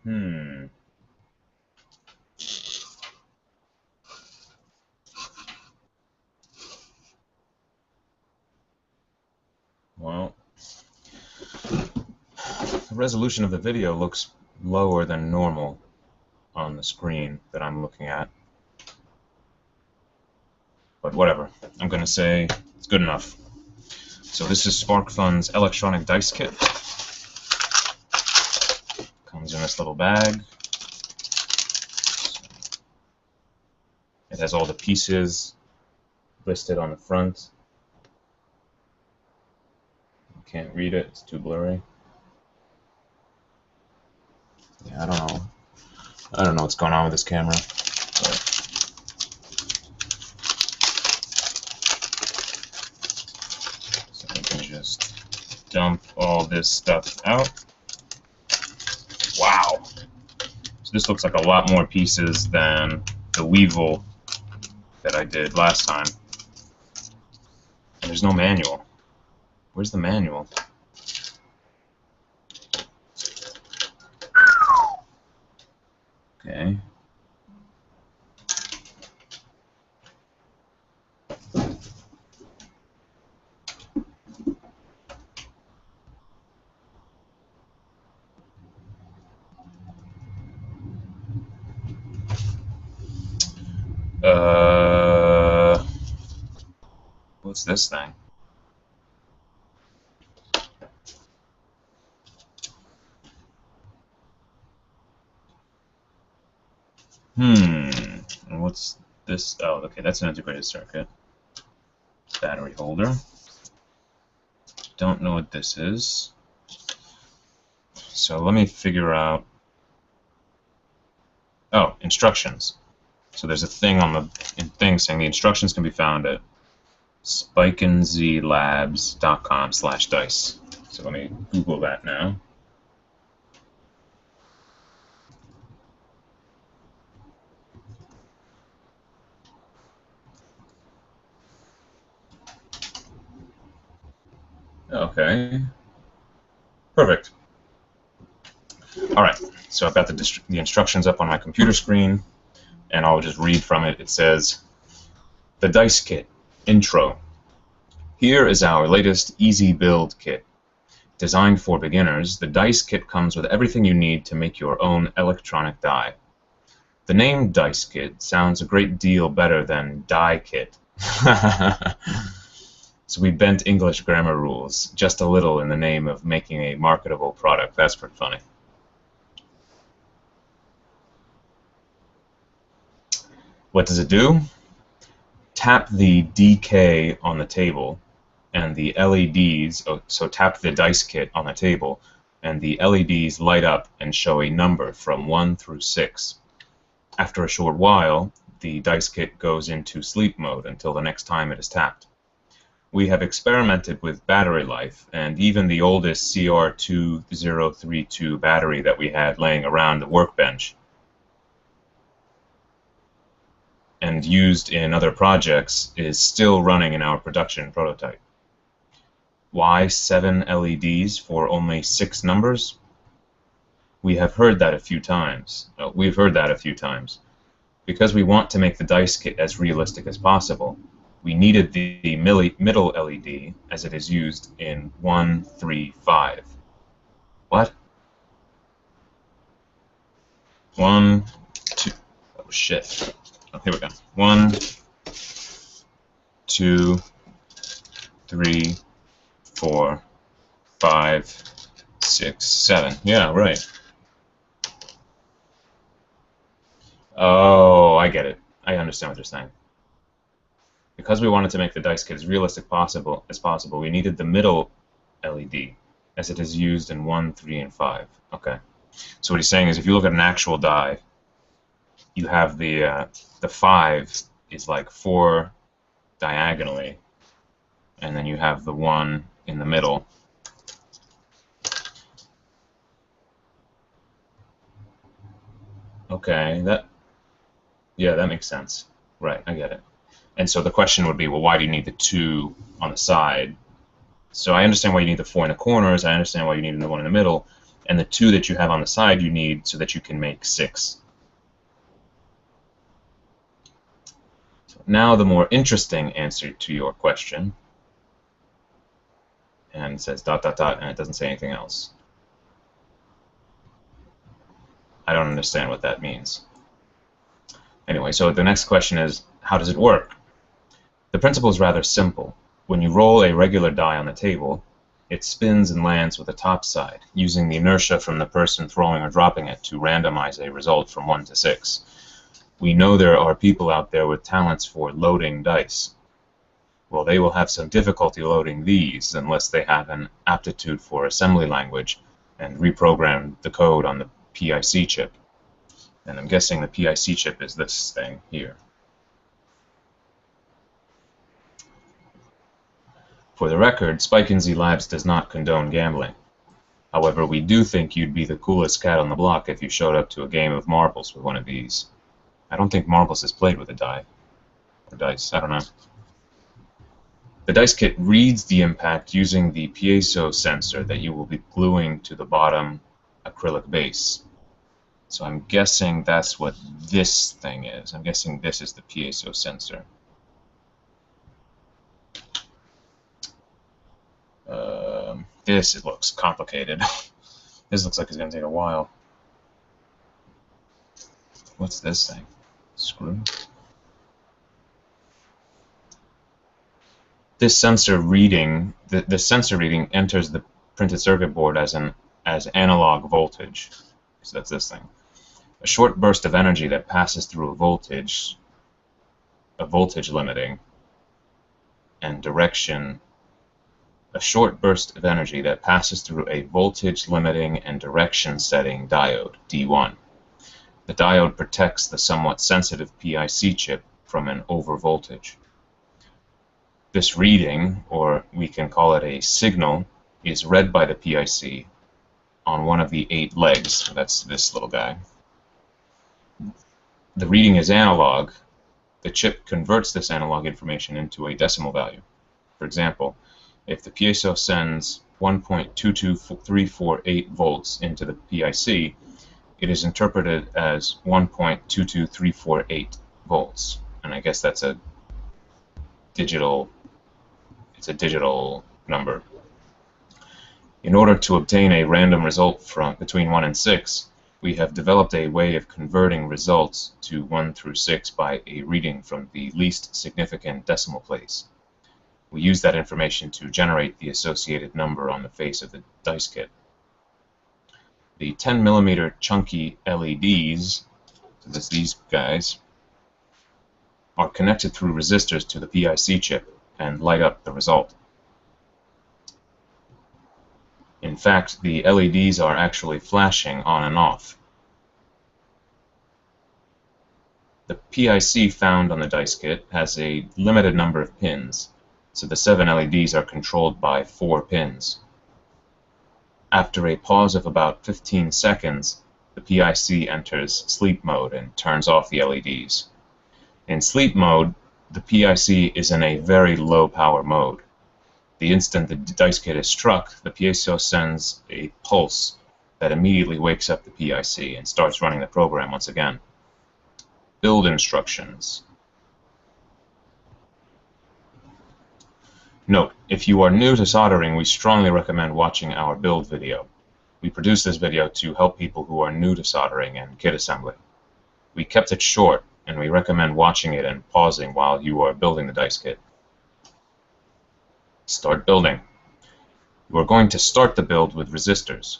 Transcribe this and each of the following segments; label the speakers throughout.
Speaker 1: Hmm. Well, the resolution of the video looks lower than normal on the screen that I'm looking at. But whatever. I'm going to say it's good enough. So this is Sparkfun's electronic dice kit. Comes in this little bag. It has all the pieces listed on the front. You can't read it, it's too blurry. Yeah, I don't know what's going on with this camera. But so I can just dump all this stuff out. Wow! So this looks like a lot more pieces than the Weevil that I did last time. And there's no manual. Where's the manual? Okay. What's this thing? And what's this? Oh, okay, that's an integrated circuit. Battery holder. Don't know what this is. So let me figure out. Oh, instructions. So there's a thing on the thing saying the instructions can be found at spikenzlabs.com/dice. So let me Google that now. Okay. Perfect. All right. So I've got the instructions up on my computer screen, and I'll just read from it. It says, "The Dice Kit, Intro. Here is our latest easy build kit. Designed for beginners, the Dice Kit comes with everything you need to make your own electronic die. The name Dice Kit sounds a great deal better than Die Kit. So we bent English grammar rules just a little in the name of making a marketable product." That's pretty funny. What does it do? Tap the DK on the table, and the LEDs, so tap the dice kit on the table, and the LEDs light up and show a number from 1 through 6. After a short while, the dice kit goes into sleep mode until the next time it is tapped. We have experimented with battery life, and even the oldest CR2032 battery that we had laying around the workbench and used in other projects is still running in our production prototype. Why 7 LEDs for only 6 numbers? We've heard that a few times. Because we want to make the dice kit as realistic as possible, we needed the middle LED as it is used in 1, 3, 5. What? 1, 2. Oh shit. Oh, here we go. 1, 2, 3, 4, 5, 6, 7. Yeah, right. Oh, I get it. I understand what you're saying. Because we wanted to make the dice kit as realistic as possible, we needed the middle LED, as it is used in 1, 3, and 5. Okay. So what he's saying is, if you look at an actual die, you have the 5 is like 4 diagonally, and then you have the 1 in the middle. Okay, that makes sense. Right, I get it. And so the question would be, well, why do you need the 2 on the side? So I understand why you need the 4 in the corners. I understand why you need the 1 in the middle. And the 2 that you have on the side you need so that you can make 6. So now the more interesting answer to your question. And it says ... and it doesn't say anything else. I don't understand what that means. Anyway, so the next question is, how does it work? The principle is rather simple. When you roll a regular die on the table, it spins and lands with the top side, using the inertia from the person throwing or dropping it to randomize a result from 1 to 6. We know there are people out there with talents for loading dice. Well, they will have some difficulty loading these unless they have an aptitude for assembly language and reprogram the code on the PIC chip. And I'm guessing the PIC chip is this thing here. For the record, Spike and Z Labs does not condone gambling. However, we do think you'd be the coolest cat on the block if you showed up to a game of marbles with one of these. I don't think marbles is played with a die. Or dice, I don't know. The dice kit reads the impact using the piezo sensor that you will be gluing to the bottom acrylic base. So I'm guessing that's what this thing is. I'm guessing this is the piezo sensor. This looks complicated. This looks like it's going to take a while. What's this thing? Screw? This sensor reading, the sensor reading enters the printed circuit board as analog voltage. So that's this thing. A short burst of energy that passes through a voltage limiting, and direction. A short burst of energy that passes through a voltage limiting and direction setting diode, D1. The diode protects the somewhat sensitive PIC chip from an overvoltage. This reading, or we can call it a signal, is read by the PIC on one of the 8 legs. That's this little guy. The reading is analog. The chip converts this analog information into a decimal value. For example, if the piezo sends 1.22348 volts into the PIC, it is interpreted as 1.22348 volts. And I guess that's a digital number. In order to obtain a random result from between 1 and 6, we have developed a way of converting results to 1 through 6 by a reading from the least significant decimal place. We use that information to generate the associated number on the face of the dice kit. The 10mm chunky LEDs, so that's these guys, are connected through resistors to the PIC chip and light up the result. In fact, the LEDs are actually flashing on and off. The PIC found on the dice kit has a limited number of pins, so the 7 LEDs are controlled by 4 pins. After a pause of about 15 seconds, the PIC enters sleep mode and turns off the LEDs. In sleep mode, the PIC is in a very low power mode. The instant the dice kit is struck, the piezo sends a pulse that immediately wakes up the PIC and starts running the program once again. Build instructions. Note, if you are new to soldering, we strongly recommend watching our build video. We produce this video to help people who are new to soldering and kit assembly. We kept it short, and we recommend watching it and pausing while you are building the dice kit. Start building. You are going to start the build with resistors.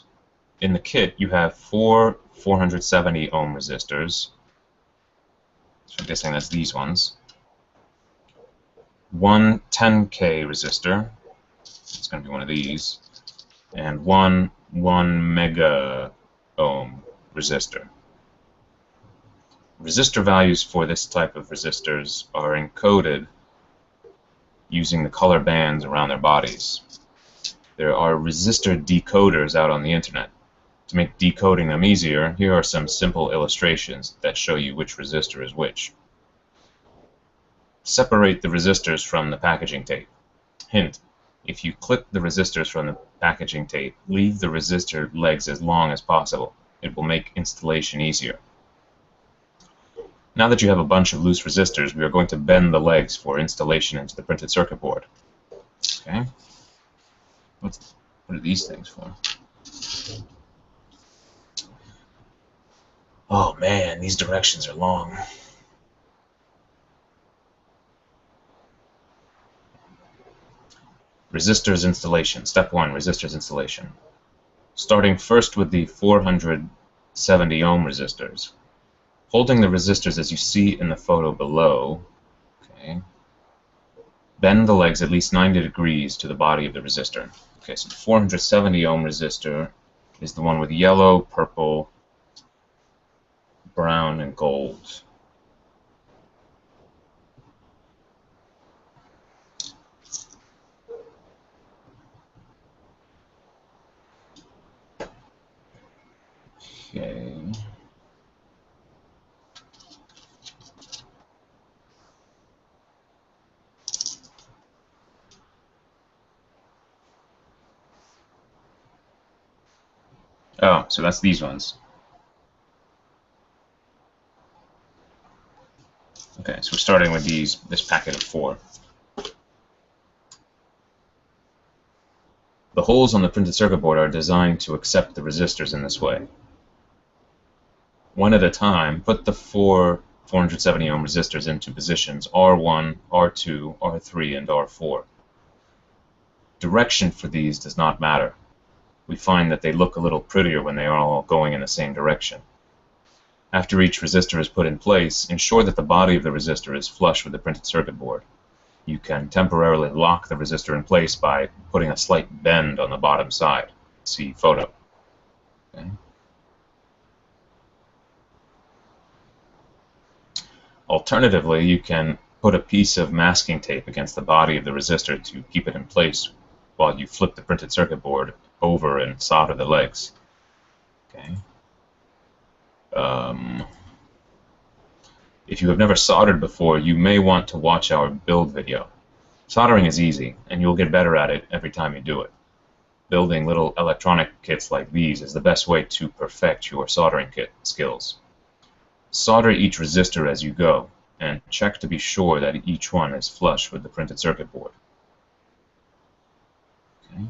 Speaker 1: In the kit, you have 4 470 ohm resistors. So I'm guessing that's these ones. 1 10K resistor, it's going to be one of these, and 1 mega ohm resistor. Resistor values for this type of resistors are encoded using the color bands around their bodies. There are resistor decoders out on the internet. To make decoding them easier, here are some simple illustrations that show you which resistor is which. Separate the resistors from the packaging tape. Hint, If you clip the resistors from the packaging tape, leave the resistor legs as long as possible. It will make installation easier. Now that you have a bunch of loose resistors, we are going to bend the legs for installation into the printed circuit board. Okay. What are these things for? Oh man, these directions are long. Resistors installation. Step 1, resistors installation. Starting first with the 470 ohm resistors. Holding the resistors as you see in the photo below, okay, bend the legs at least 90 degrees to the body of the resistor. Okay, so the 470 ohm resistor is the one with yellow, purple, brown, and gold. Okay. Oh, so that's these ones. Okay, so we're starting with this packet of 4. The holes on the printed circuit board are designed to accept the resistors in this way. One at a time, put the 470 ohm resistors into positions R1, R2, R3, and R4. Direction for these does not matter. We find that they look a little prettier when they are all going in the same direction. After each resistor is put in place, ensure that the body of the resistor is flush with the printed circuit board. You can temporarily lock the resistor in place by putting a slight bend on the bottom side. See photo. Okay. Alternatively, you can put a piece of masking tape against the body of the resistor to keep it in place while you flip the printed circuit board over and solder the legs. Okay. If you have never soldered before, you may want to watch our build video. Soldering is easy, and you'll get better at it every time you do it. Building little electronic kits like these is the best way to perfect your soldering kit skills. Solder each resistor as you go, and check to be sure that each one is flush with the printed circuit board. Okay.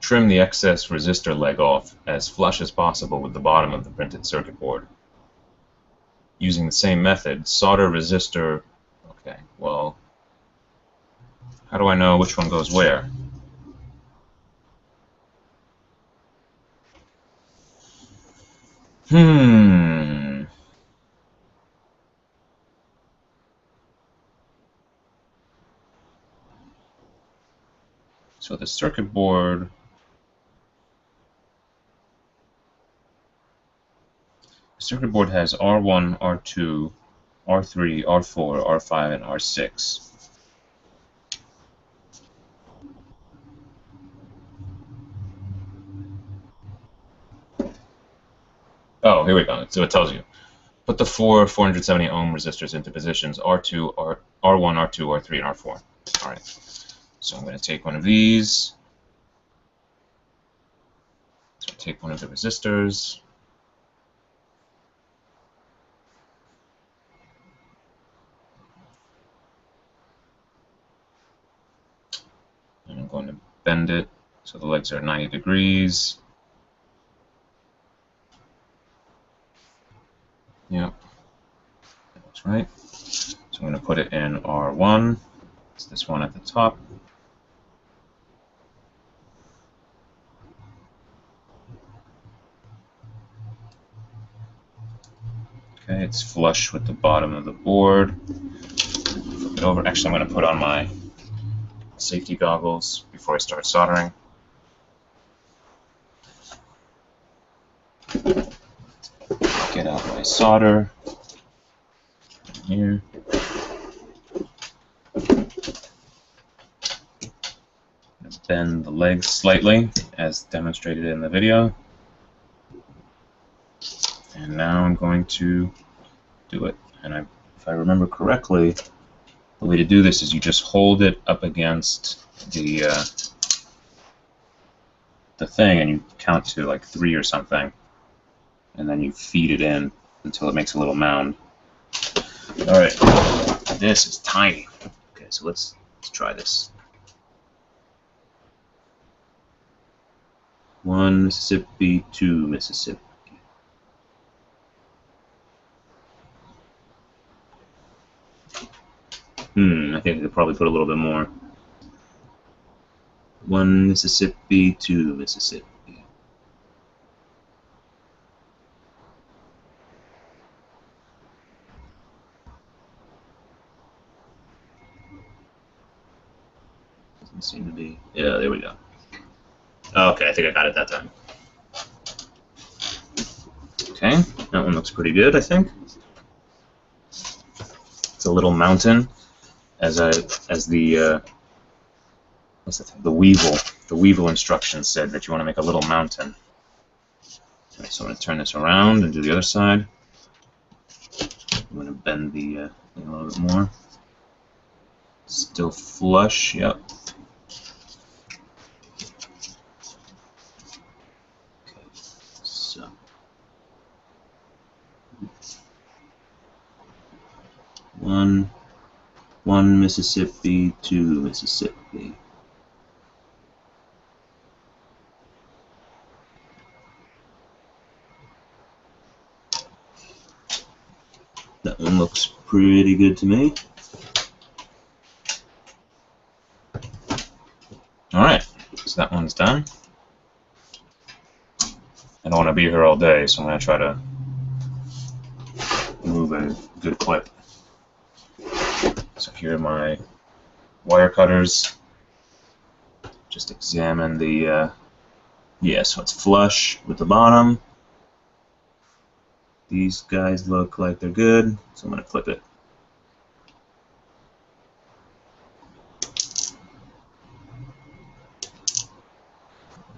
Speaker 1: Trim the excess resistor leg off as flush as possible with the bottom of the printed circuit board. Using the same method, solder resistor. Okay, well, how do I know which one goes where? So the circuit board. The circuit board has R1, R2, R3, R4, R5, and R6. Oh, here we go. So it tells you. Put the 470 ohm resistors into positions R2, R1, R2, R3, and R4. All right. So I'm going to take one of these. So I take one of the resistors. And I'm going to bend it so the legs are 90 degrees. Yep, that's right. So I'm going to put it in R1. It's this one at the top. Okay, it's flush with the bottom of the board. Flip it over. Actually, I'm going to put on my safety goggles before I start soldering. Get out my solder here. Bend the legs slightly, as demonstrated in the video. And now I'm going to do it. And I if I remember correctly, the way to do this is you just hold it up against the thing, and you count to like 3 or something, and then you feed it in until it makes a little mound. All right, this is tiny. Okay, so let's try this. 1 Mississippi, 2 Mississippi. I think I could probably put a little bit more. 1 Mississippi, 2 Mississippi. Doesn't seem to be. Yeah, there we go. Okay, I think I got it that time. Okay, that one looks pretty good, I think. It's a little mountain, as the what's the thing? The Weevil instructions said that you want to make a little mountain. Okay, so I'm going to turn this around and do the other side. I'm going to bend the thing a little bit more. Still flush, yep. Okay, so. One Mississippi, 2 Mississippi. That one looks pretty good to me. Alright, so that one's done. I don't want to be here all day, so I'm going to try to move a good clip. So here are my wire cutters. Just examine the, yeah, so it's flush with the bottom. These guys look like they're good, so I'm going to clip it.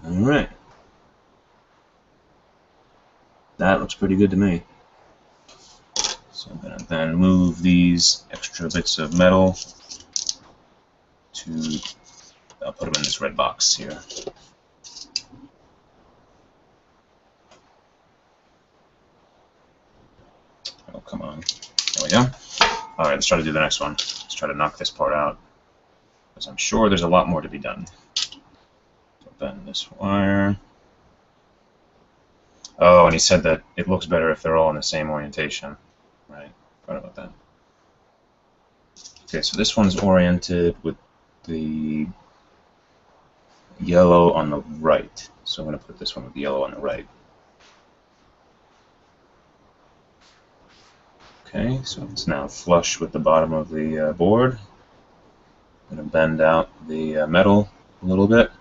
Speaker 1: Alright. That looks pretty good to me. So I'm going to then move these extra bits of metal to, I'll put them in this red box here. Oh, come on. There we go. Alright, let's try to do the next one. Let's try to knock this part out, because I'm sure there's a lot more to be done. So bend this wire. Oh, and he said that it looks better if they're all in the same orientation. Right, forgot about that. Okay, so this one's oriented with the yellow on the right. So I'm going to put this one with the yellow on the right. Okay, so it's now flush with the bottom of the board. I'm going to bend out the metal a little bit.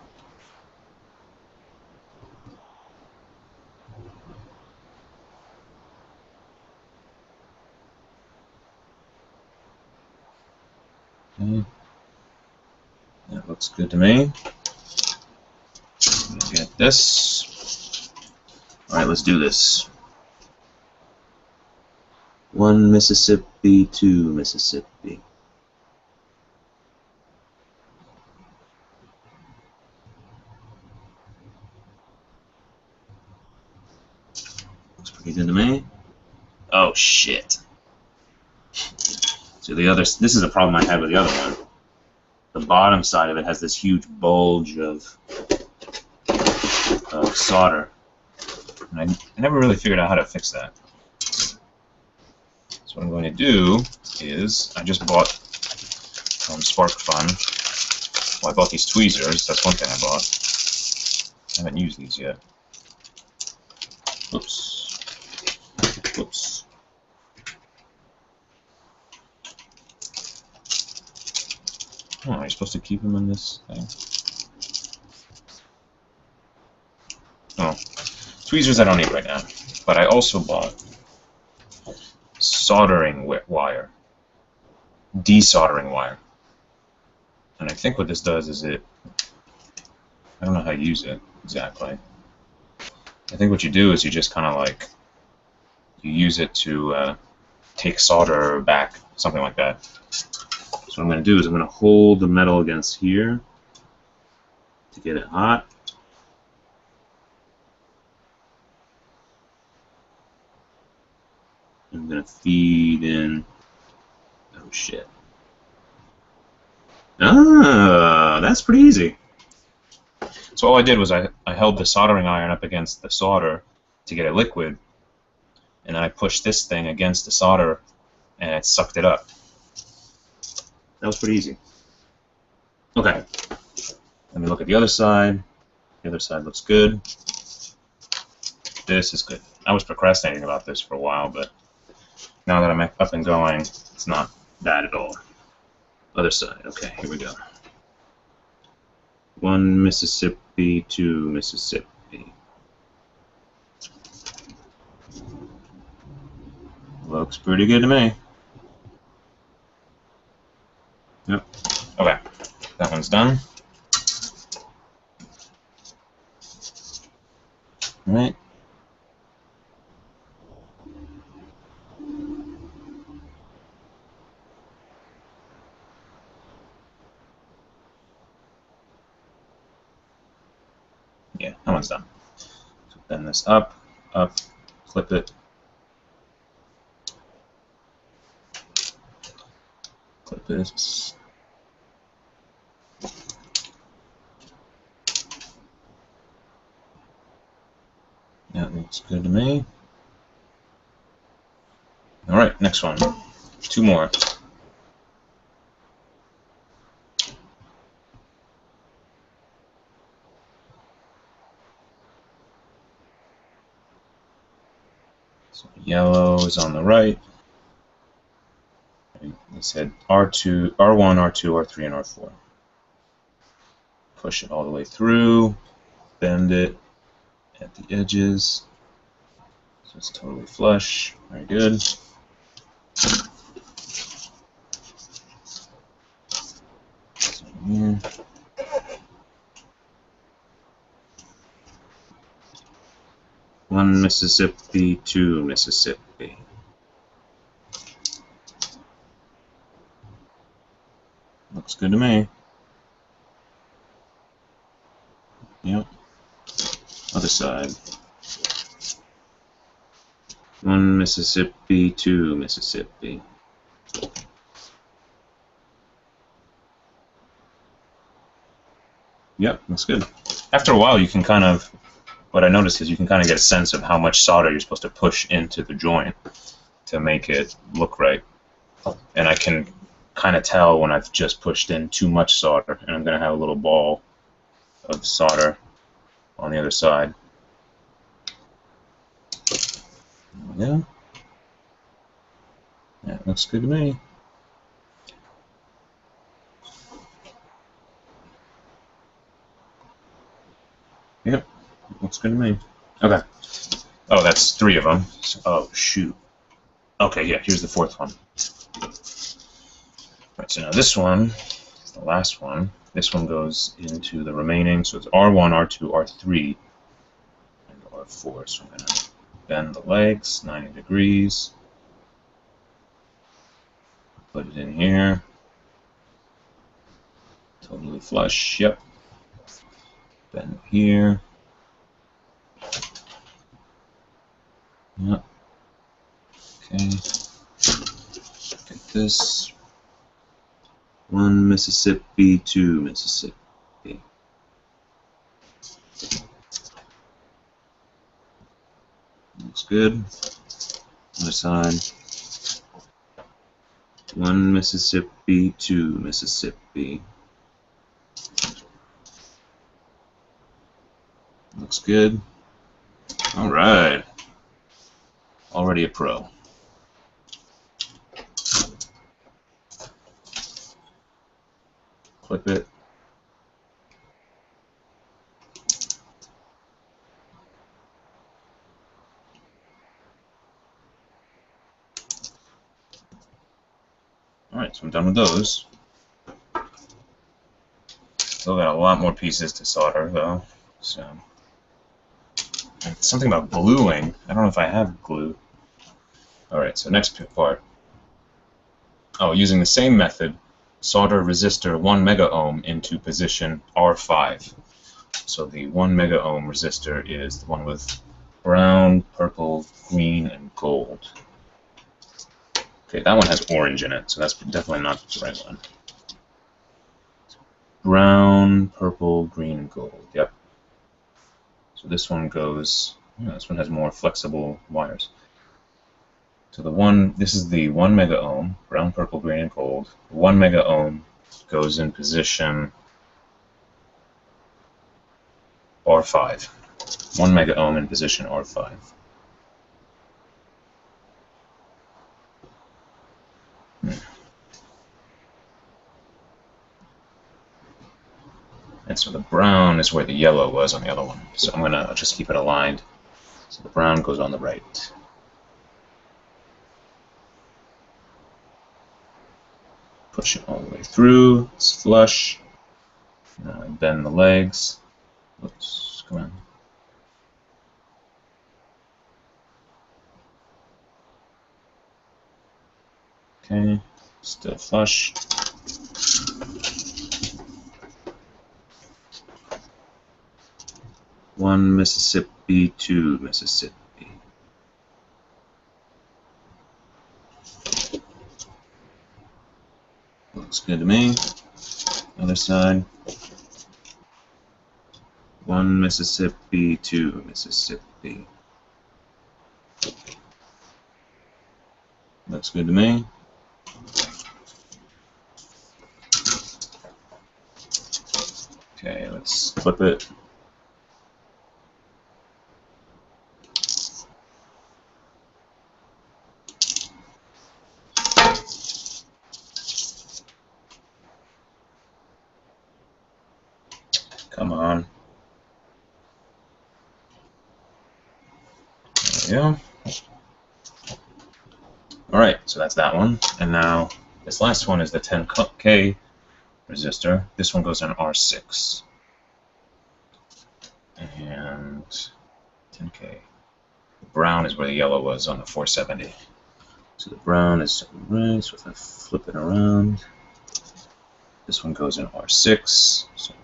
Speaker 1: Okay. That looks good to me. I'm going to get this. Alright, let's do this. 1 Mississippi, 2 Mississippi. Looks pretty good to me. Oh shit. So the other, this is a problem I had with the other one. The bottom side of it has this huge bulge of solder. And I never really figured out how to fix that. So what I'm going to do is, I just bought from Sparkfun. Well, I bought these tweezers. That's one thing I bought. I haven't used these yet. Oops. Oops. Oh, are you supposed to keep them in this thing? Oh. Tweezers I don't need right now. But I also bought soldering wire. Desoldering wire. And I think what this does is I don't know how to use it exactly. I think what you do is you just kind of like, you use it to take solder back, something like that. So what I'm going to do is I'm going to hold the metal against here to get it hot. I'm going to feed in. Oh shit. Ah, that's pretty easy. So all I did was I held the soldering iron up against the solder to get it liquid, and then I pushed this thing against the solder and it sucked it up. That was pretty easy. Okay, let me look at the other side. The other side looks good. This is good. I was procrastinating about this for a while, but now that I'm up and going, it's not bad at all. Other side. Okay, here we go. 1 Mississippi, 2 Mississippi. Looks pretty good to me. Yep. Okay, that one's done. All right. Yeah, that one's done. So bend this up, clip it, clip this. That looks good to me. All right, next one. 2 more. So yellow is on the right. We said R2, R1, R2, R3, and R4. Push it all the way through, bend it at the edges, so it's totally flush. Very good. So here. One Mississippi, 2 Mississippi. Looks good to me. Yep. Other side. 1 Mississippi, 2 Mississippi. Yep, looks good. After a while, you can kind of, what I noticed is you can kind of get a sense of how much solder you're supposed to push into the joint to make it look right. And I can kind of tell when I've just pushed in too much solder, and I'm going to have a little ball of solder on the other side. Yeah. That looks good to me. Yep, looks good to me. Okay. Oh, that's 3 of them. Oh, shoot. Okay, yeah, here's the 4th one. Right, so now this one is the last one. This one goes into the remaining, so it's R1, R2, R3, and R4. So I'm going to bend the legs 90 degrees. Put it in here. Totally flush, yep. Bend here. Yep. Okay. Get this. 1 Mississippi, 2 Mississippi. Looks good. Other side. 1 Mississippi, 2 Mississippi. Looks good. All right. Already a pro. Clip it. All right, so I'm done with those. Still got a lot more pieces to solder, though. So, and something about gluing. I don't know if I have glue. Alright, so next part. Oh, using the same method, solder resistor 1 megaohm into position R5. So the 1 megaohm resistor is the one with brown, purple, green, and gold. Okay, that one has orange in it, so that's definitely not the right one. Brown, purple, green, and gold. Yep. So this one goes. This one has more flexible wires. So this is the 1 megaohm, brown, purple, green, and gold. 1 megaohm goes in position R5. 1 megaohm in position R5. And so the brown is where the yellow was on the other one. So I'm going to just keep it aligned. So the brown goes on the right. Push it all the way through. It's flush. Bend the legs. Oops, come on. Okay, still flush. One Mississippi, 2 Mississippi. Looks good to me. Other side. 1 Mississippi, 2 Mississippi. Looks good to me. Okay, let's flip it. Come on. There we go. Alright, so that's that one. And now this last one is the 10K resistor. This one goes on R6. And 10K. The brown is where the yellow was on the 470. So the brown is right, so if I flip it around, this one goes in R6. So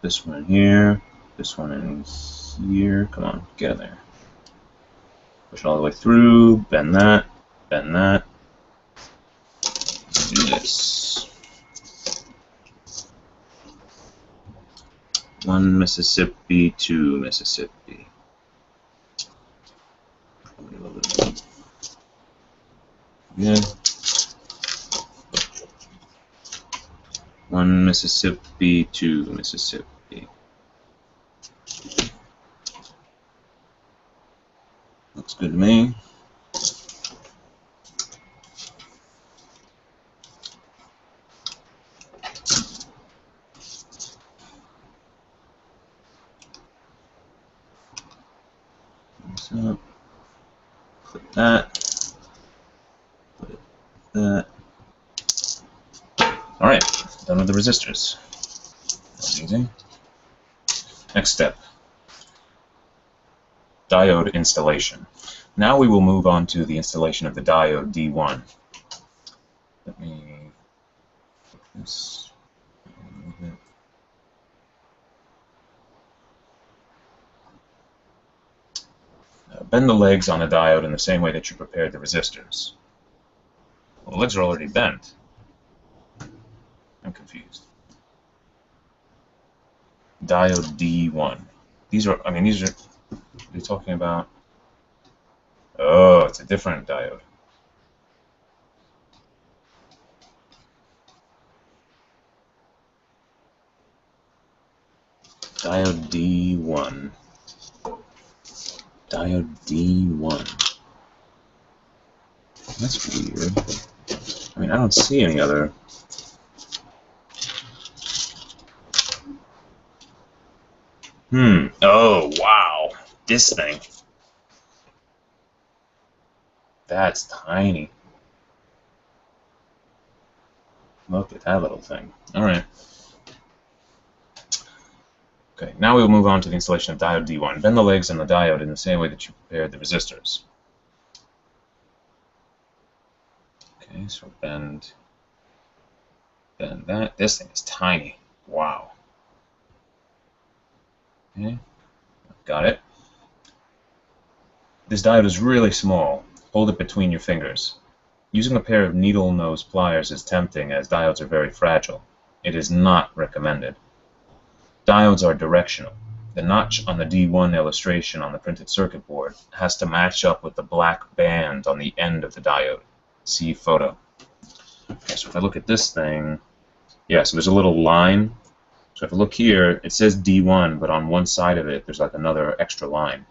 Speaker 1: this one in here, this one in here. Come on, get in there. Push it all the way through, bend that, bend that. Let's do this. 1 Mississippi, 2 Mississippi. Good. 1 Mississippi, 2 Mississippi. Looks good to me. So, click that. Put that. Alright, done with the resistors. That's easy. Next step. Diode installation. Now we will move on to the installation of the diode D1. Let me put this. Bend the legs on the diode in the same way that you prepared the resistors. Well, the legs are already bent. I'm confused. Diode D1. These are, they're talking about, oh, it's a different diode. Diode D1. Diode D1. That's weird. I don't see any other. Oh, wow. This thing. That's tiny. Look at that little thing. Alright. Okay, now we'll move on to the installation of diode D1. Bend the legs on the diode in the same way that you prepared the resistors. Okay, so bend that. This thing is tiny. Wow. Okay, got it. This diode is really small. Hold it between your fingers. Using a pair of needle nose pliers is tempting as diodes are very fragile. It is not recommended. Diodes are directional. The notch on the D1 illustration on the printed circuit board has to match up with the black band on the end of the diode. See photo. Okay, so if I look at this thing, yeah, so there's a little line. So if I look here, it says D1, but on one side of it, there's like another extra line. And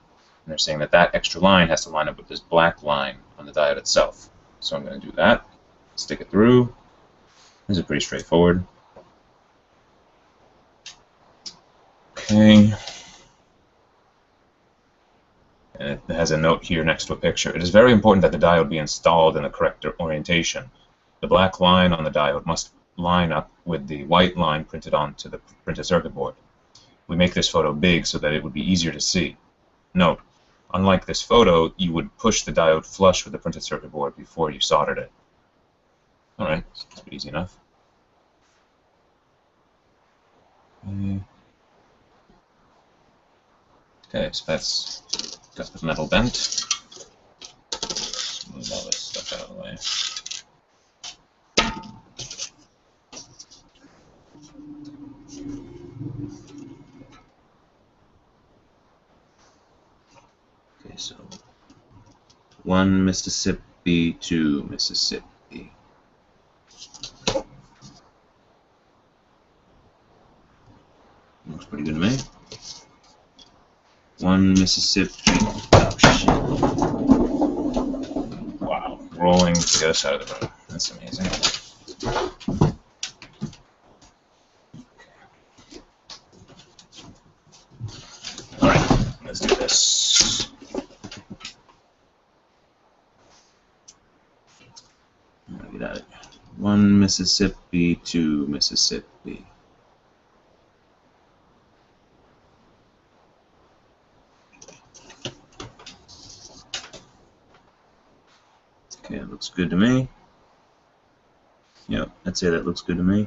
Speaker 1: they're saying that that extra line has to line up with this black line on the diode itself. So I'm going to do that. Stick it through. This is pretty straightforward. Okay. And it has a note here next to a picture. It is very important that the diode be installed in the correct orientation. The black line on the diode must line up with the white line printed onto the printed circuit board. We make this photo big so that it would be easier to see. Note, unlike this photo, you would push the diode flush with the printed circuit board before you soldered it. Alright, that's easy enough. Okay, so that's got the metal bent. Move all this stuff out of the way. Okay, so 1 Mississippi, 2 Mississippi. Looks pretty good to me. 1 Mississippi. Oh, shit. Wow. Rolling to get us out of the room. That's amazing. Alright, let's do this. Get at it. 1 Mississippi, 2 Mississippi. Okay, it looks good to me. Yep, I'd say that looks good to me.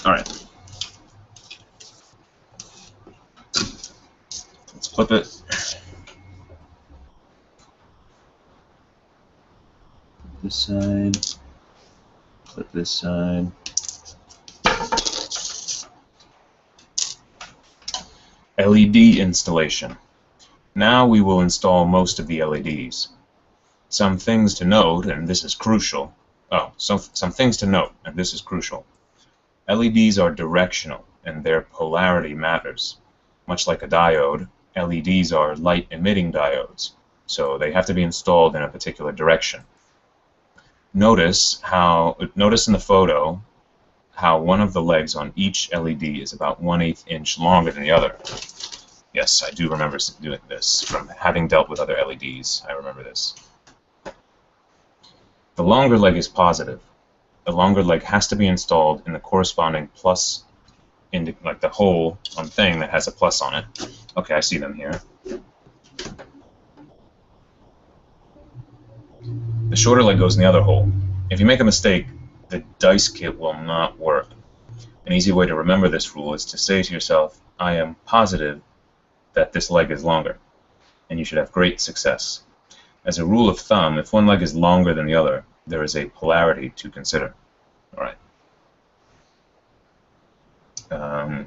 Speaker 1: Alright. Let's flip it. This side. Flip this side. LED installation. Now we will install most of the LEDs. Some things to note, and this is crucial. Some things to note, and this is crucial. LEDs are directional, and their polarity matters. Much like a diode, LEDs are light-emitting diodes, so they have to be installed in a particular direction. Notice in the photo how one of the legs on each LED is about 1/8 inch longer than the other. Yes, I do remember doing this. From having dealt with other LEDs, I remember this. The longer leg is positive. The longer leg has to be installed in the corresponding plus, like the hole on thing that has a plus on it. Okay, I see them here. The shorter leg goes in the other hole. If you make a mistake, the dice kit will not work. An easy way to remember this rule is to say to yourself, I am positive that this leg is longer, and you should have great success. As a rule of thumb, if one leg is longer than the other, there is a polarity to consider. Alright.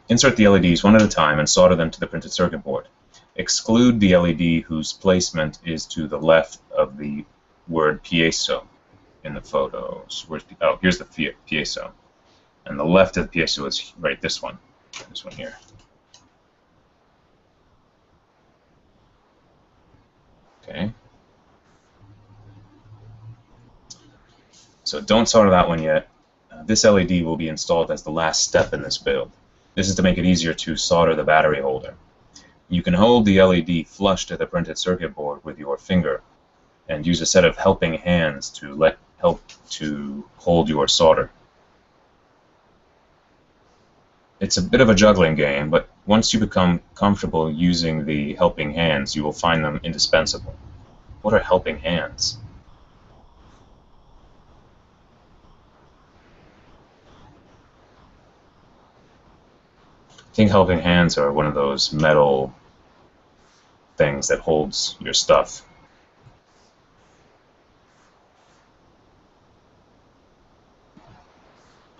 Speaker 1: Insert the LEDs one at a time and solder them to the printed circuit board. Exclude the LED whose placement is to the left of the word piezo in the photos. Oh, here's the piezo. And the left of the piezo is right this one here. Okay. So don't solder that one yet. This LED will be installed as the last step in this build. This is to make it easier to solder the battery holder. You can hold the LED flush to the printed circuit board with your finger and use a set of helping hands to help to hold your solder. It's a bit of a juggling game, but once you become comfortable using the helping hands, you will find them indispensable. What are helping hands? I think helping hands are one of those metal things that holds your stuff.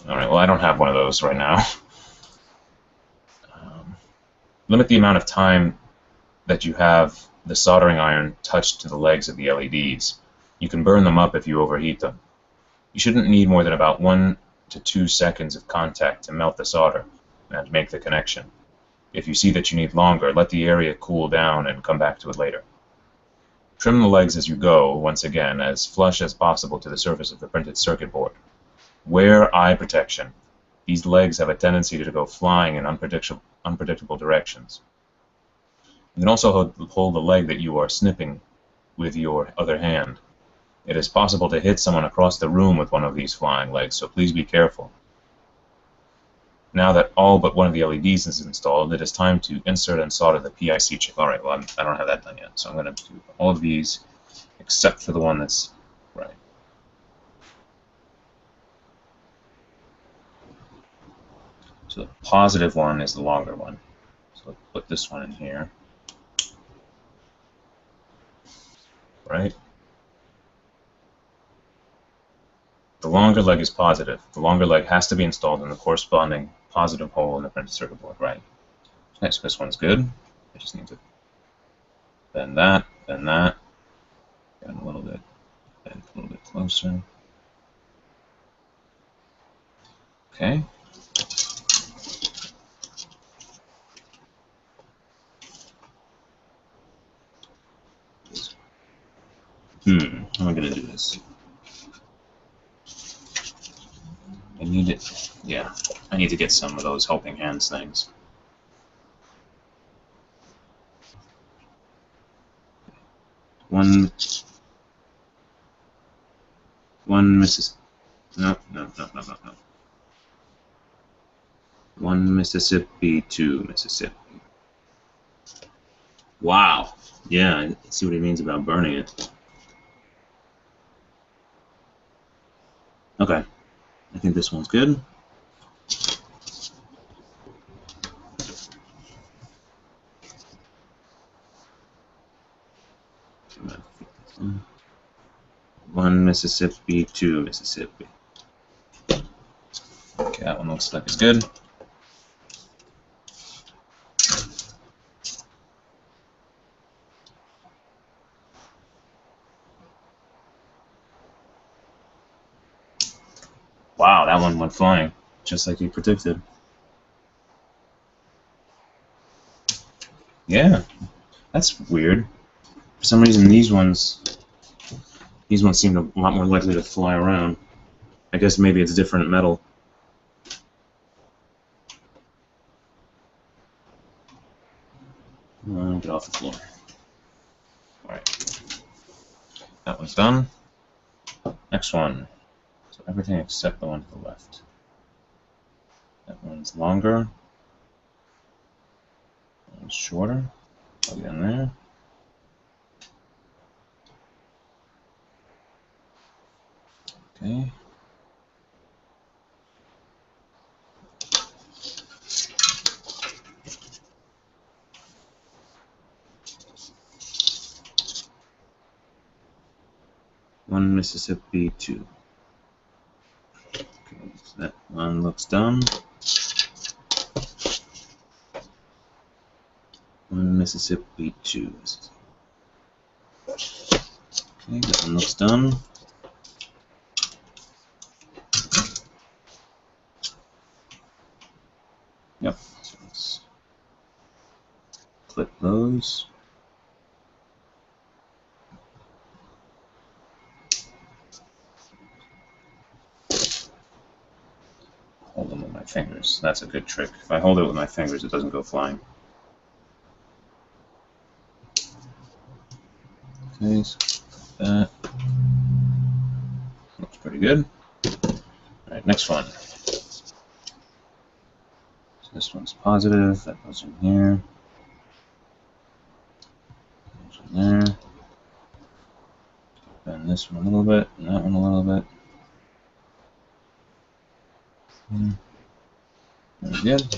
Speaker 1: Alright, well I don't have one of those right now. Limit the amount of time that you have the soldering iron touched to the legs of the LEDs. You can burn them up if you overheat them. You shouldn't need more than about 1 to 2 seconds of contact to melt the solder and make the connection. If you see that you need longer, let the area cool down and come back to it later. Trim the legs as you go, once again, as flush as possible to the surface of the printed circuit board. Wear eye protection. These legs have a tendency to go flying in unpredictable directions. You can also hold the leg that you are snipping with your other hand. It is possible to hit someone across the room with one of these flying legs, so please be careful. Now that all but one of the LEDs is installed, it is time to insert and solder the PIC chip. Alright, well I don't have that done yet, so I'm going to do all of these except for the one that's right. So the positive one is the longer one. So let's put this one in here. Right? The longer leg is positive. The longer leg has to be installed in the corresponding positive hole in the printed circuit board. Right. Okay, so this one's good. I just need to bend that, get a little bit closer. Okay. How am I going to do this? I need it. Yeah, I need to get some of those helping hands things. One Mississippi. No. 1 Mississippi, 2 Mississippi. Wow. Yeah, I see what he means about burning it. Okay. I think this one's good. One Mississippi, 2 Mississippi. Okay, that one looks like it's good. Wow, that one went flying, just like you predicted. Yeah, that's weird. For some reason, these ones seem a lot more likely to fly around. I guess maybe it's different metal. Get off the floor. Alright. That one's done. Next one. So everything except the one to the left. That one's longer. That one's shorter. Plug it in there. Okay. One Mississippi, 2. Okay, so that one looks done. One Mississippi, 2. Okay, that one looks done. Yep. So let's clip those. Hold them with my fingers. That's a good trick. If I hold it with my fingers, it doesn't go flying. Okay, so that looks pretty good. Alright, next one. So this one's positive. That goes in here. Goes in there. this one a little bit, and that one a little bit. Very good.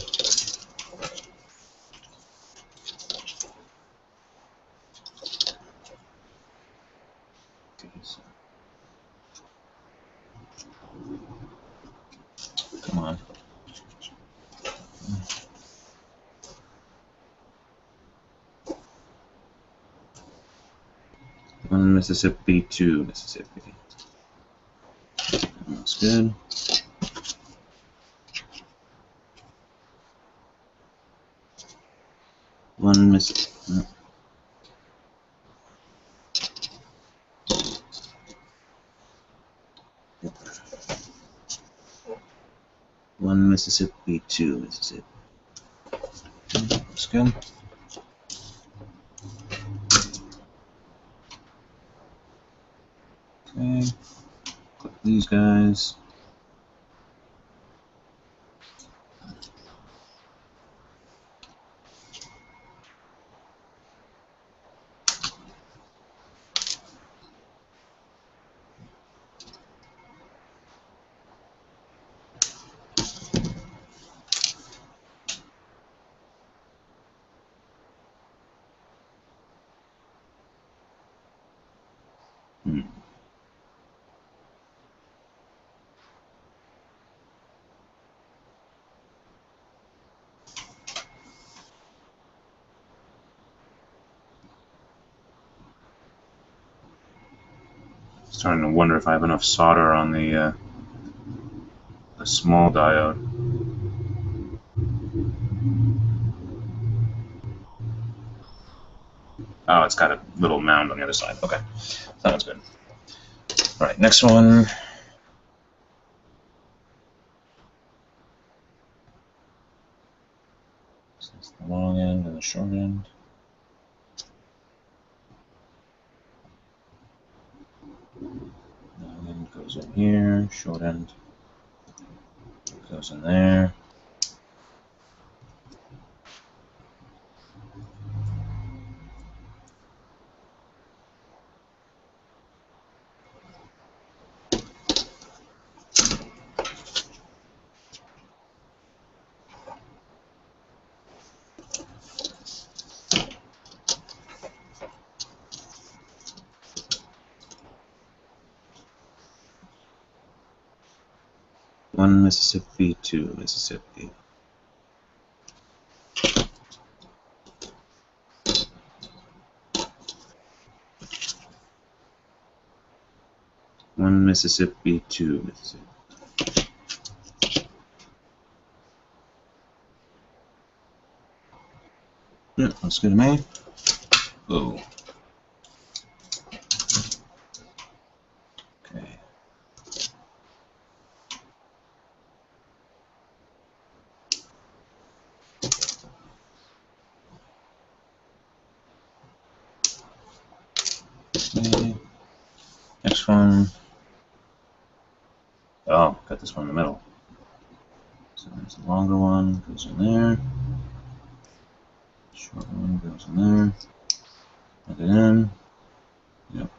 Speaker 1: Come on. One Mississippi, two Mississippi. That looks good. One Mississippi. One Mississippi, two Mississippi. Looks good. Okay. Click these guys. Starting to wonder if I have enough solder on the small diode. Oh, it's got a little mound on the other side. Okay, sounds good. All right, next one. So that's the long end and the short end. Long end goes in here, short end goes in there. One Mississippi, two Mississippi. One Mississippi, two Mississippi. Yeah, looks good to me. Oh. Okay. Okay. Next one. Oh, got this one in the middle. So there's the longer one, goes in there. Short one goes in there. Plug it in. Yep.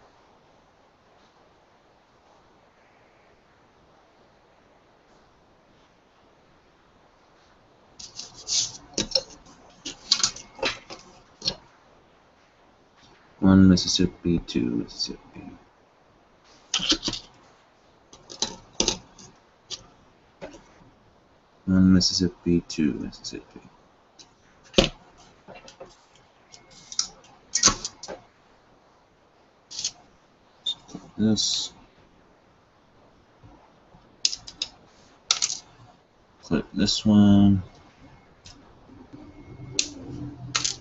Speaker 1: One Mississippi, two Mississippi. One Mississippi, two Mississippi. This. Clip this one.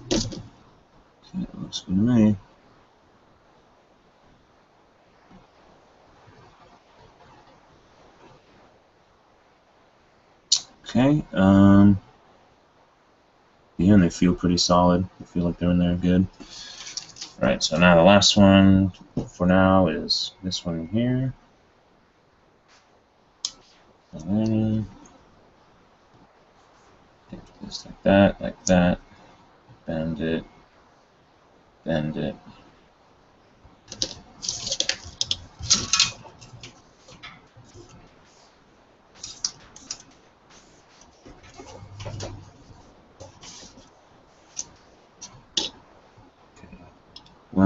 Speaker 1: Okay, it looks good to me. Okay, yeah, and they feel pretty solid. They feel like they're in there good. All right, so now the last one for now is this one here. And then take this like that, bend it, bend it.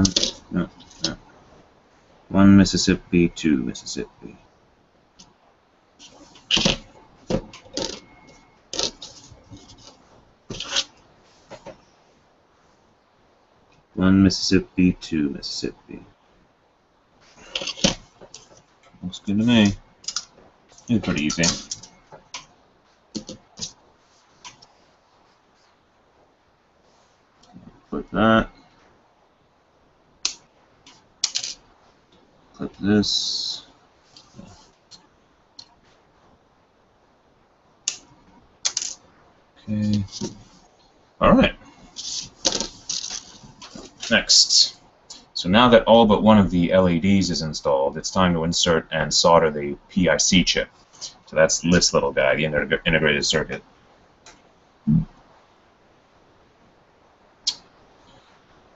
Speaker 1: no, no. 1 Mississippi, 2 Mississippi. One Mississippi, 2 Mississippi. Looks good to me. It's pretty easy. Click that. Click this. Okay. All right. Next. So now that all but one of the LEDs is installed, it's time to insert and solder the PIC chip. So that's this little guy, the integrated circuit.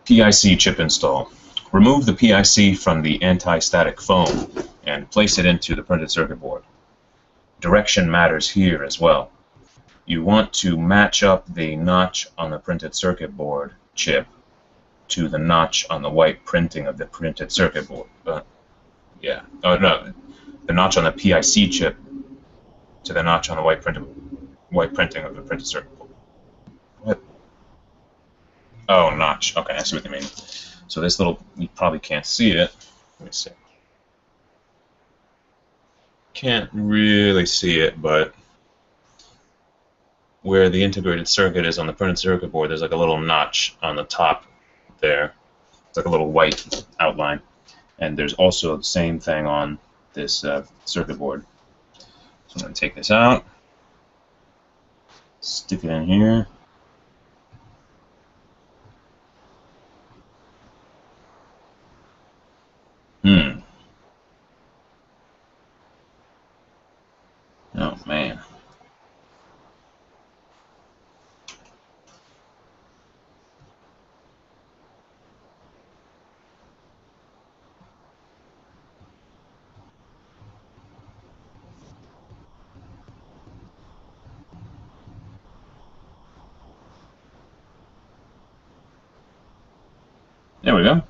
Speaker 1: PIC chip install. Remove the PIC from the anti-static foam and place it into the printed circuit board. Direction matters here as well. You want to match up the notch on the printed circuit board chip to the notch on the white printing of the printed circuit board. Yeah. Oh no, the notch on the PIC chip to the notch on the white printing of the printed circuit board. What? Oh, notch. Okay, I see what you mean. So this little, you probably can't see it. Let me see. Can't really see it, but where the integrated circuit is on the printed circuit board, there's like a little notch on the top there. It's like a little white outline. And there's also the same thing on this circuit board. So I'm going to take this out, stick it in here. Oh, man. There we go.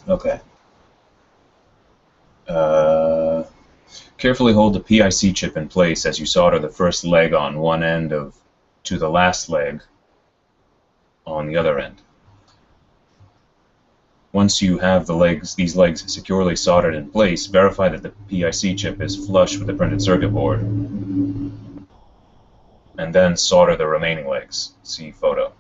Speaker 1: Okay. Carefully hold the PIC chip in place as you solder the first leg on one end to the last leg on the other end. Once you have these legs securely soldered in place, verify that the PIC chip is flush with the printed circuit board, and then solder the remaining legs. See photo.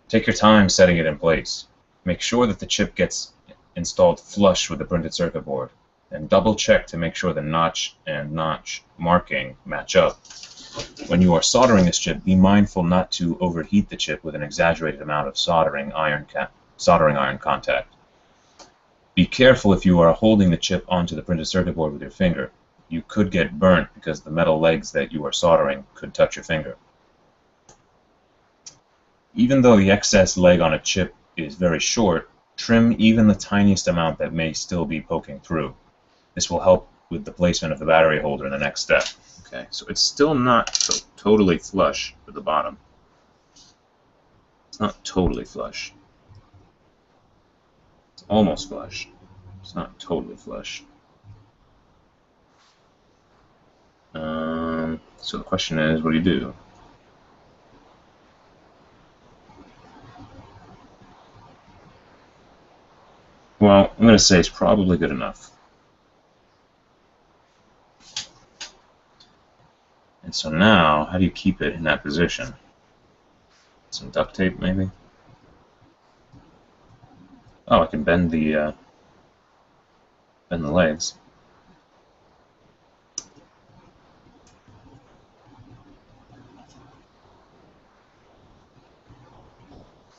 Speaker 1: Take your time setting it in place. Make sure that the chip gets installed flush with the printed circuit board, and double check to make sure the notch and notch marking match up. When you are soldering this chip, be mindful not to overheat the chip with an exaggerated amount of soldering iron contact. Be careful if you are holding the chip onto the printed circuit board with your finger. You could get burnt because the metal legs that you are soldering could touch your finger. Even though the excess leg on a chip is very short, trim even the tiniest amount that may still be poking through. This will help with the placement of the battery holder in the next step. Okay, so it's still not totally flush with the bottom. It's not totally flush. It's almost flush. It's not totally flush. So the question is, what do you do? Well, I'm going to say it's probably good enough. And so now, how do you keep it in that position? Some duct tape, maybe? Oh, I can bend the legs.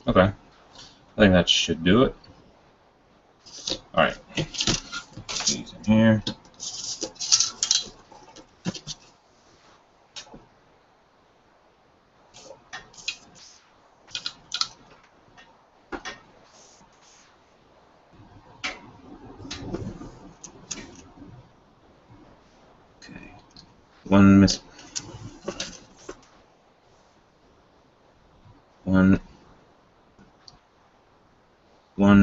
Speaker 1: Okay, I think that should do it. All right, put these in here. one miss. One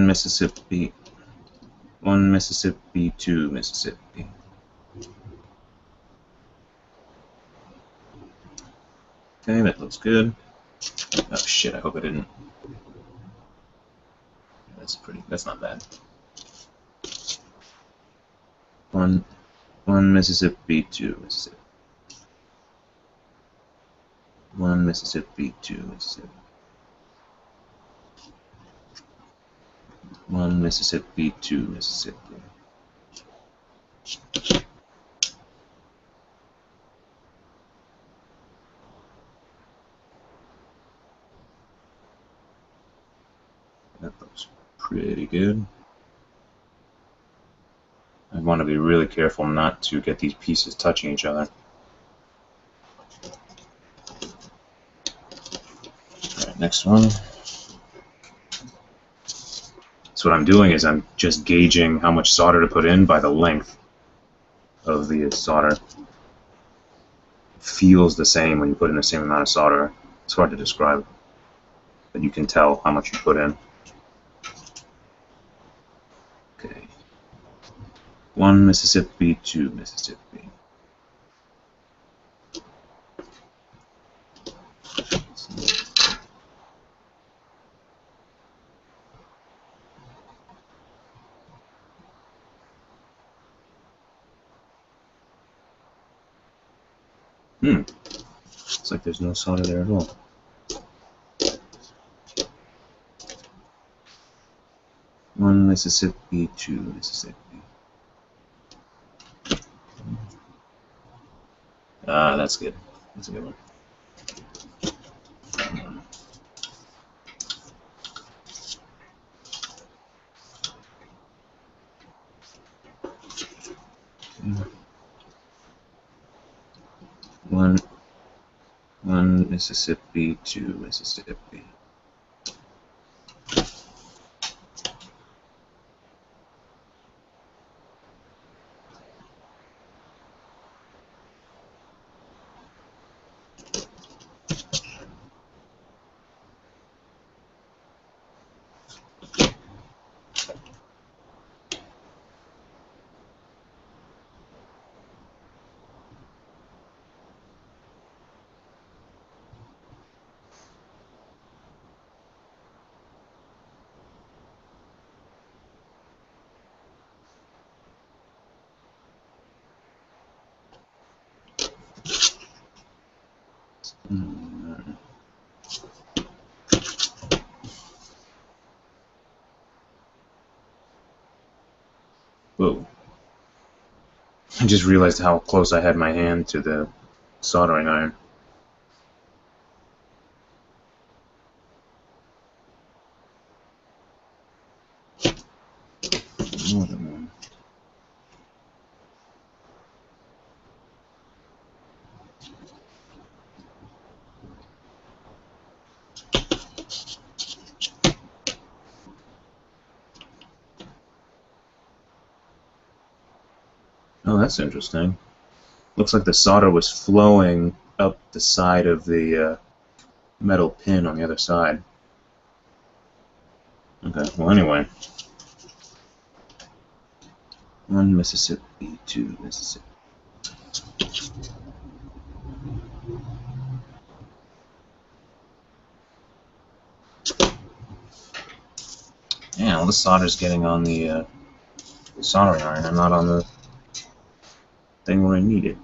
Speaker 1: Mississippi. 1 Mississippi, 2 Mississippi. Okay, that looks good. Oh shit, I hope I didn't. That's not bad. 1 Mississippi, 2 Mississippi. 1 Mississippi, 2 Mississippi. 1 Mississippi, 2 Mississippi. That looks pretty good. I want to be really careful not to get these pieces touching each other. Alright, next one. So what I'm doing is I'm just gauging how much solder to put in by the length of the solder. It feels the same when you put in the same amount of solder. It's hard to describe, but you can tell how much you put in. Okay. 1 Mississippi, 2 Mississippi. Looks like there's no solder there at all. One Mississippi, 2 Mississippi. Ah, that's good. That's a good one. One Mississippi, 2 Mississippi. Whoa. I just realized how close I had my hand to the soldering iron. More than one. Oh, that's interesting. Looks like the solder was flowing up the side of the metal pin on the other side. Okay, well anyway. 1 Mississippi, 2 Mississippi. Yeah, all the solder's getting on the soldering iron and not on the thing where I need it.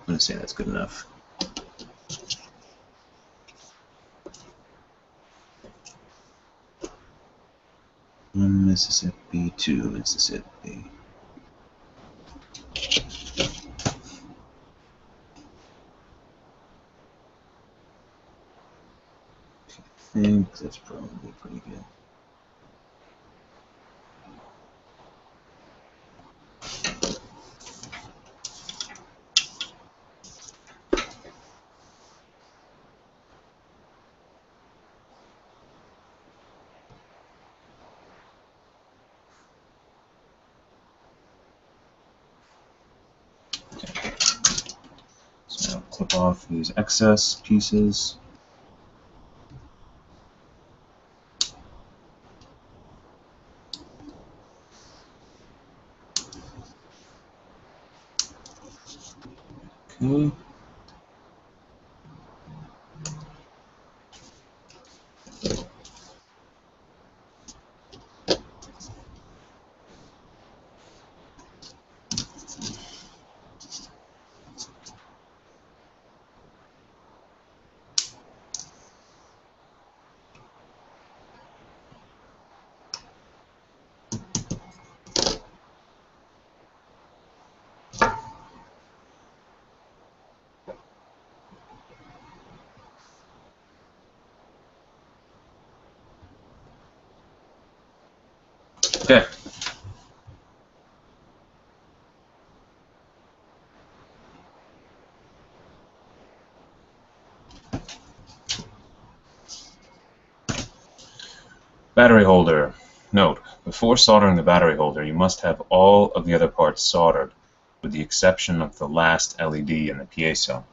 Speaker 1: I'm going to say that's good enough. One Mississippi, 2 Mississippi. I think that's probably pretty good. clip off these excess pieces. Okay. Okay. Battery holder. Note, before soldering the battery holder, you must have all of the other parts soldered, with the exception of the last LED and the piezo.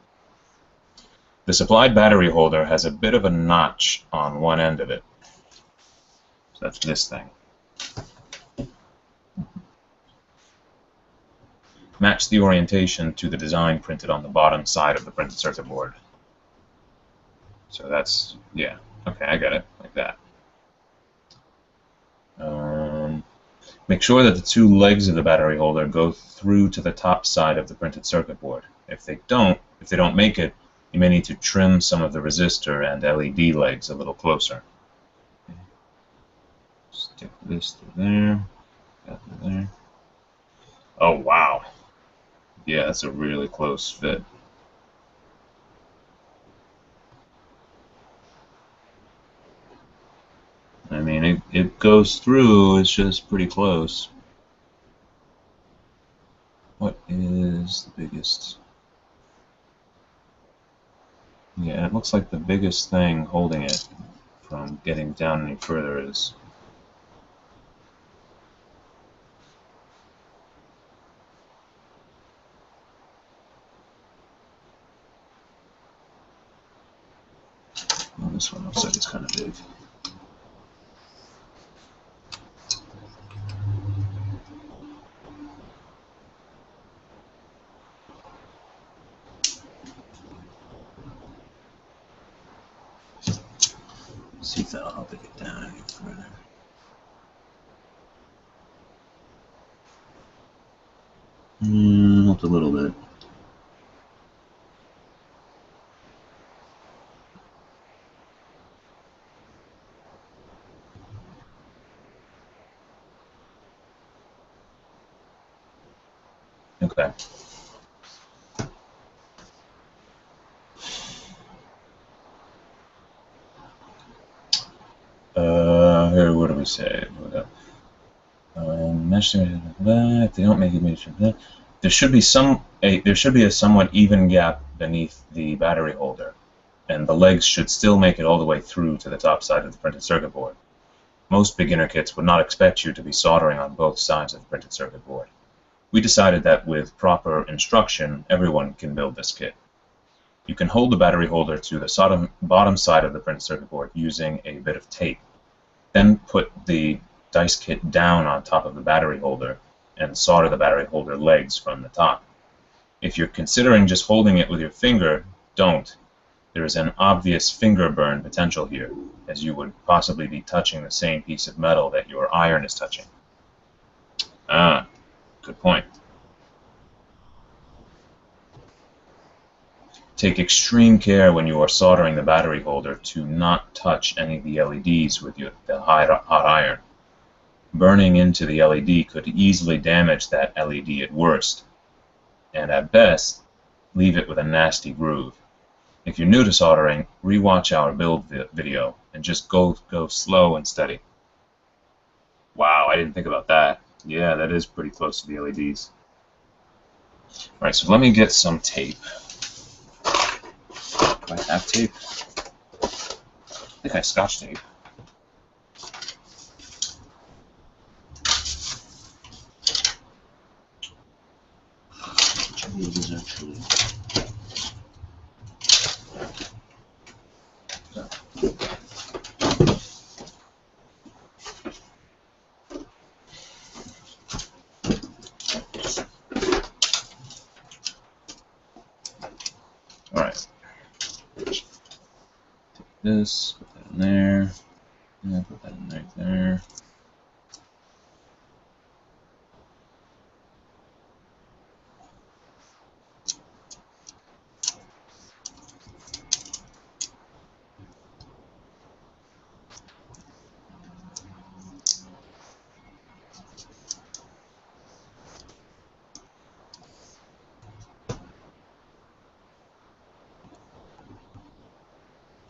Speaker 1: The supplied battery holder has a bit of a notch on one end of it. So that's this thing. Match the orientation to the design printed on the bottom side of the printed circuit board. So that's, yeah, okay, I get it, like that. Make sure that the two legs of the battery holder go through to the top side of the printed circuit board. If they don't make it, you may need to trim some of the resistor and LED legs a little closer. Stick this to there, that to there. Oh wow. Yeah, that's a really close fit. I mean, it goes through, it's just pretty close. What is the biggest? Yeah, it looks like the biggest thing holding it from getting down any further is well, this one looks like it's kind of big. See if that'll help it get down any further. Helped a little bit. Okay. Here, what do we say? Mesh. If they don't make it, there should be a somewhat even gap beneath the battery holder, and the legs should still make it all the way through to the top side of the printed circuit board. Most beginner kits would not expect you to be soldering on both sides of the printed circuit board. We decided that with proper instruction, everyone can build this kit. You can hold the battery holder to the bottom side of the printed circuit board using a bit of tape. Then put the dice kit down on top of the battery holder and solder the battery holder legs from the top. If you're considering just holding it with your finger, don't. There is an obvious finger burn potential here, as you would possibly be touching the same piece of metal that your iron is touching. Ah, good point. Take extreme care when you are soldering the battery holder to not touch any of the LEDs with the hot iron. Burning into the LED could easily damage that LED at worst, and at best, leave it with a nasty groove. If you're new to soldering, rewatch our build video and just go slow and steady. Wow, I didn't think about that. Yeah, that is pretty close to the LEDs. Alright, so let me get some tape. Do I have tape? I think I have Scotch tape. Which of these is actually... Alright. Take this, put that in there. Yeah, put that in right there.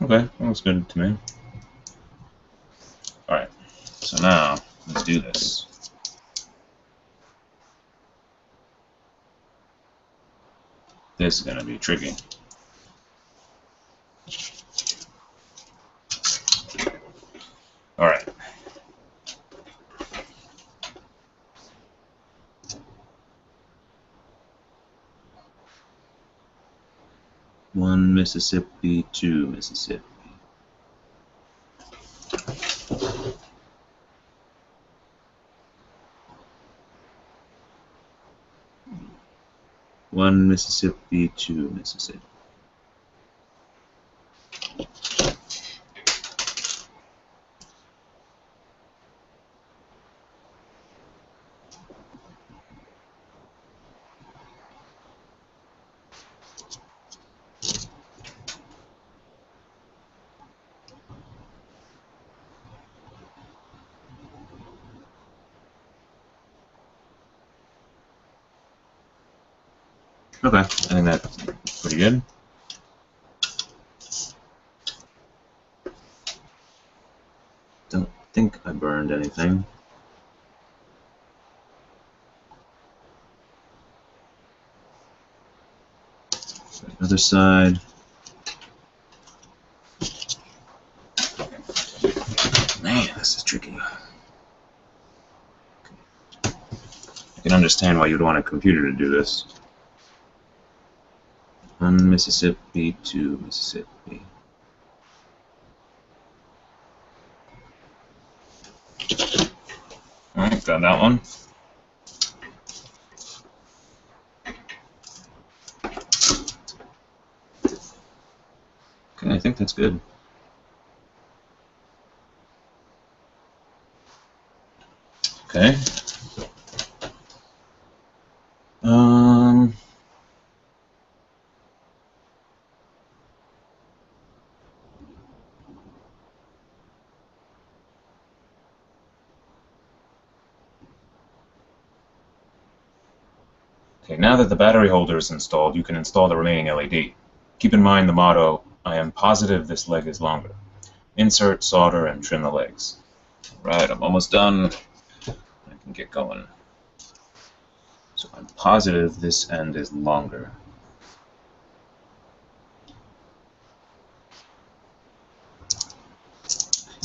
Speaker 1: Okay, that looks good to me. Alright, so now let's do this. This is going to be tricky. Alright. One Mississippi, two Mississippi. One Mississippi, two Mississippi. Okay, I think that's pretty good. Don't think I burned anything. Other side. Man, this is tricky. I can understand why you'd want a computer to do this. One Mississippi, two Mississippi. Alright, got that one. Okay, I think that's good. Okay. Okay, now that the battery holder is installed, you can install the remaining LED. Keep in mind the motto, I am positive this leg is longer. Insert, solder, and trim the legs. Right, I'm almost done. I can get going. So I'm positive this end is longer.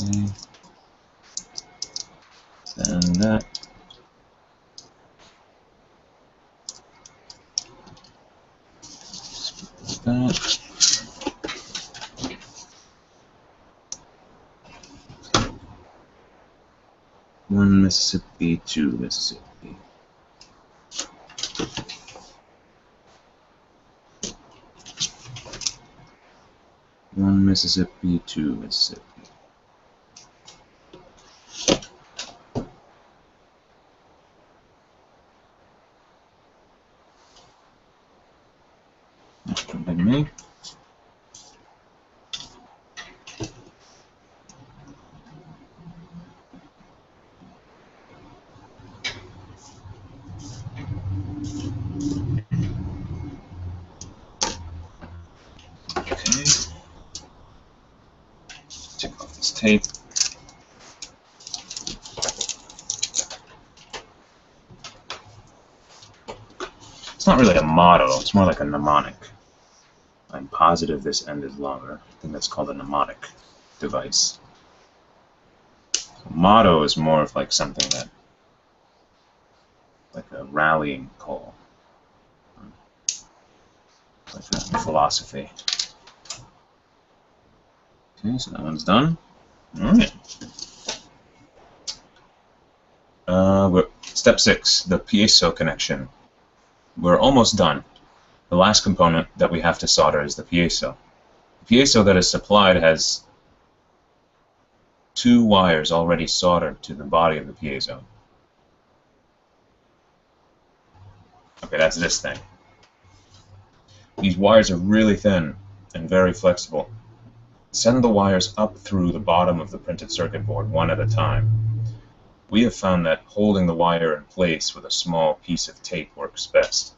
Speaker 1: Okay. Then that. That. One Mississippi, two Mississippi. One Mississippi, two Mississippi. That's good by me. Take off this tape. It's not really a motto, it's more like a mnemonic. I'm positive this end is longer. I think that's called a mnemonic device. A motto is more of like something that, like a rallying call. Like a philosophy. Okay, so that one's done. All right. Step 6, the piezo connection. We're almost done. The last component that we have to solder is the piezo. The piezo that is supplied has 2 wires already soldered to the body of the piezo. Okay, that's this thing. These wires are really thin and very flexible. Send the wires up through the bottom of the printed circuit board one at a time. We have found that holding the wire in place with a small piece of tape works best.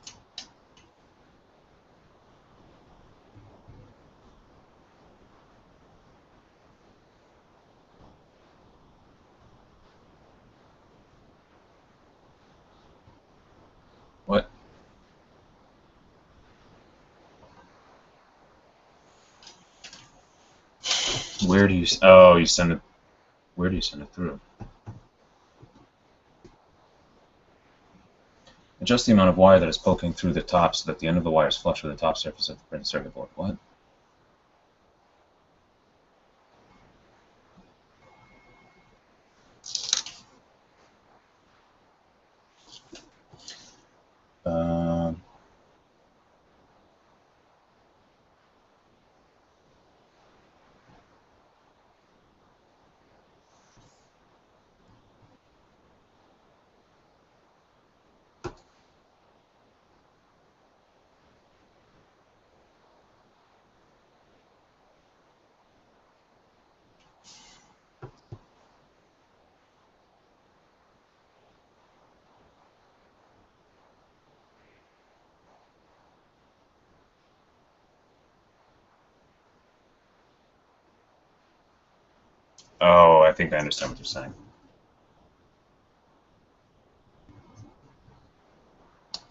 Speaker 1: What? Where do you... Oh, you send it... Where do you send it through? Adjust the amount of wire that is poking through the top so that the end of the wire is flush with the top surface of the printed circuit board. What? Uh, oh, I think I understand what you're saying.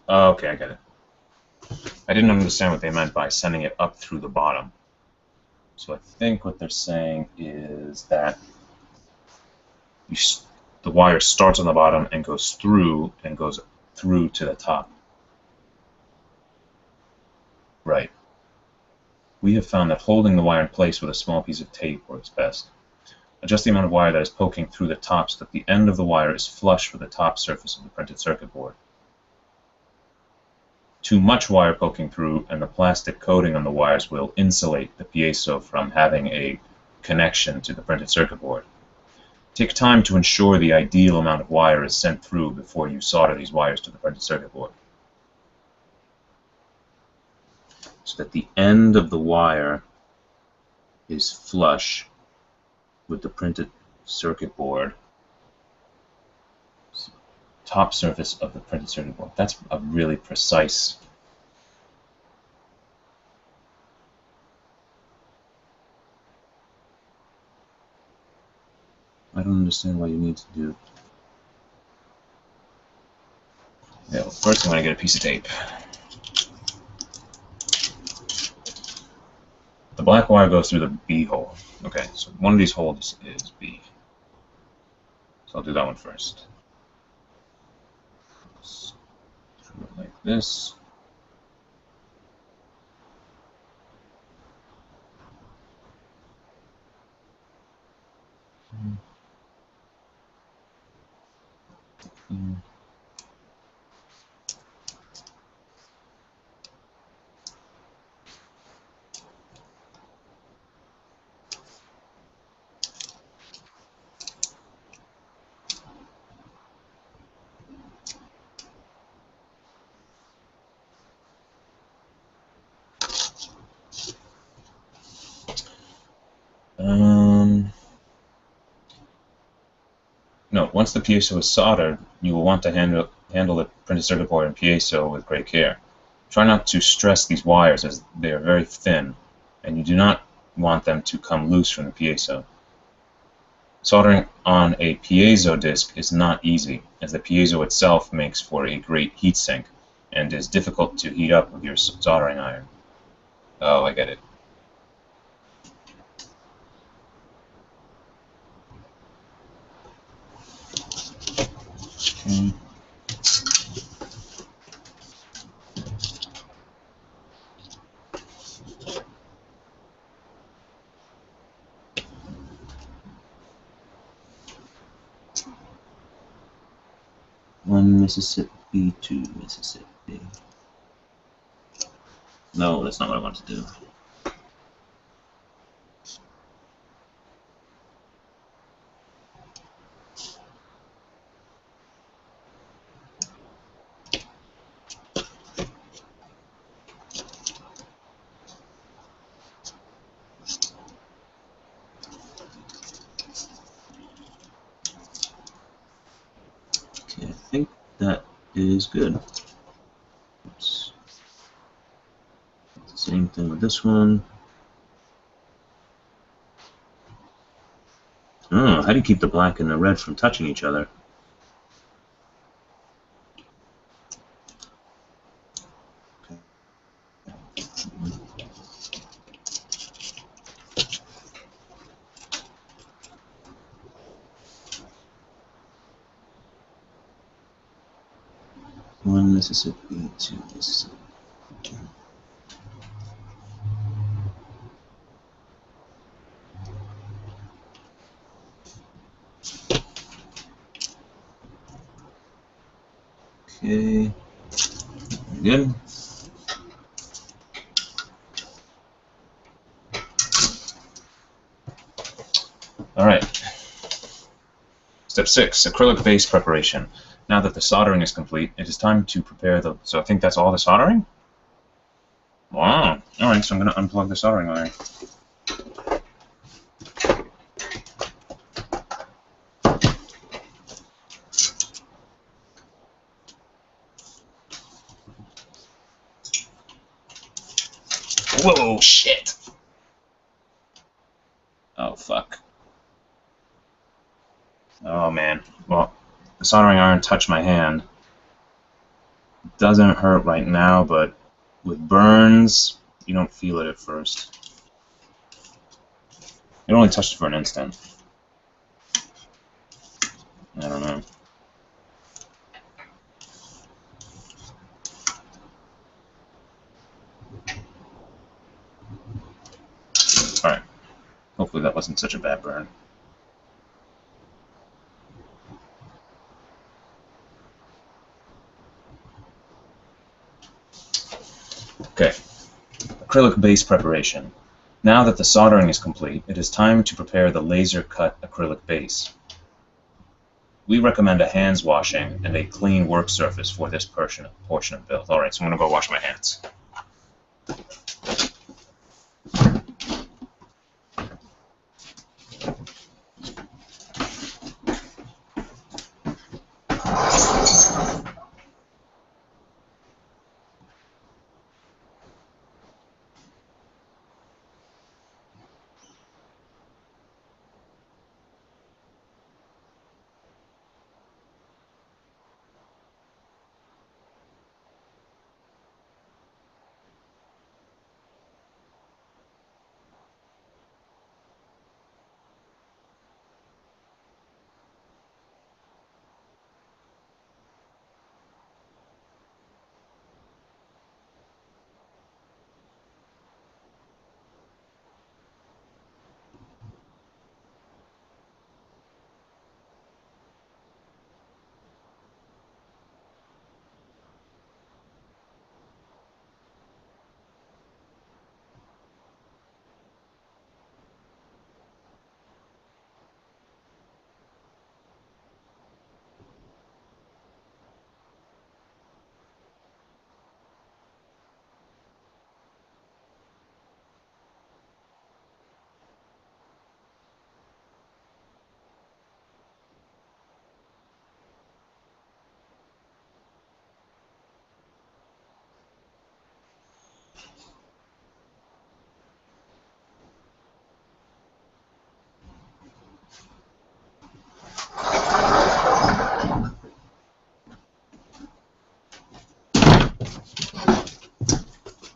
Speaker 1: Oh, okay, I get it. I didn't understand what they meant by sending it up through the bottom. So I think what they're saying is that the wire starts on the bottom and goes through to the top. Right. We have found that holding the wire in place with a small piece of tape works best. Adjust the amount of wire that is poking through the top so that the end of the wire is flush with the top surface of the printed circuit board. Too much wire poking through and the plastic coating on the wires will insulate the piezo from having a connection to the printed circuit board. Take time to ensure the ideal amount of wire is sent through before you solder these wires to the printed circuit board. So that the end of the wire is flush with the printed circuit board, top surface of the printed circuit board. That's a really precise. I don't understand why you need to do. Yeah, well, first I'm going to get a piece of tape. The black wire goes through the B hole. Okay, so one of these holes is B. So I'll do that one first. Through it like this. No, once the piezo is soldered, you will want to handle the printed circuit board and piezo with great care. Try not to stress these wires as they are very thin, and you do not want them to come loose from the piezo. Soldering on a piezo disc is not easy, as the piezo itself makes for a great heat sink, and is difficult to heat up with your soldering iron. Oh, I get it. Okay. 1 Mississippi, 2 Mississippi. No, that's not what I want to do. Okay, I think that is good. Oops. Same thing with this one. Oh, how do you keep the black and the red from touching each other? One Mississippi, 2 Mississippi. Okay, good. All right. Step 6, acrylic base preparation. Now that the soldering is complete, it is time to prepare the... So I think that's all the soldering? Wow. All right, so I'm going to unplug the soldering iron. Whoa, shit! Oh, fuck. Oh, man. Well, the soldering iron touched my hand. It doesn't hurt right now, but with burns, you don't feel it at first. It only touched for an instant. I don't know. Alright. Hopefully that wasn't such a bad burn. Okay. Acrylic base preparation. Now that the soldering is complete, it is time to prepare the laser-cut acrylic base. We recommend a hands washing and a clean work surface for this portion of build. Alright, so I'm going to go wash my hands.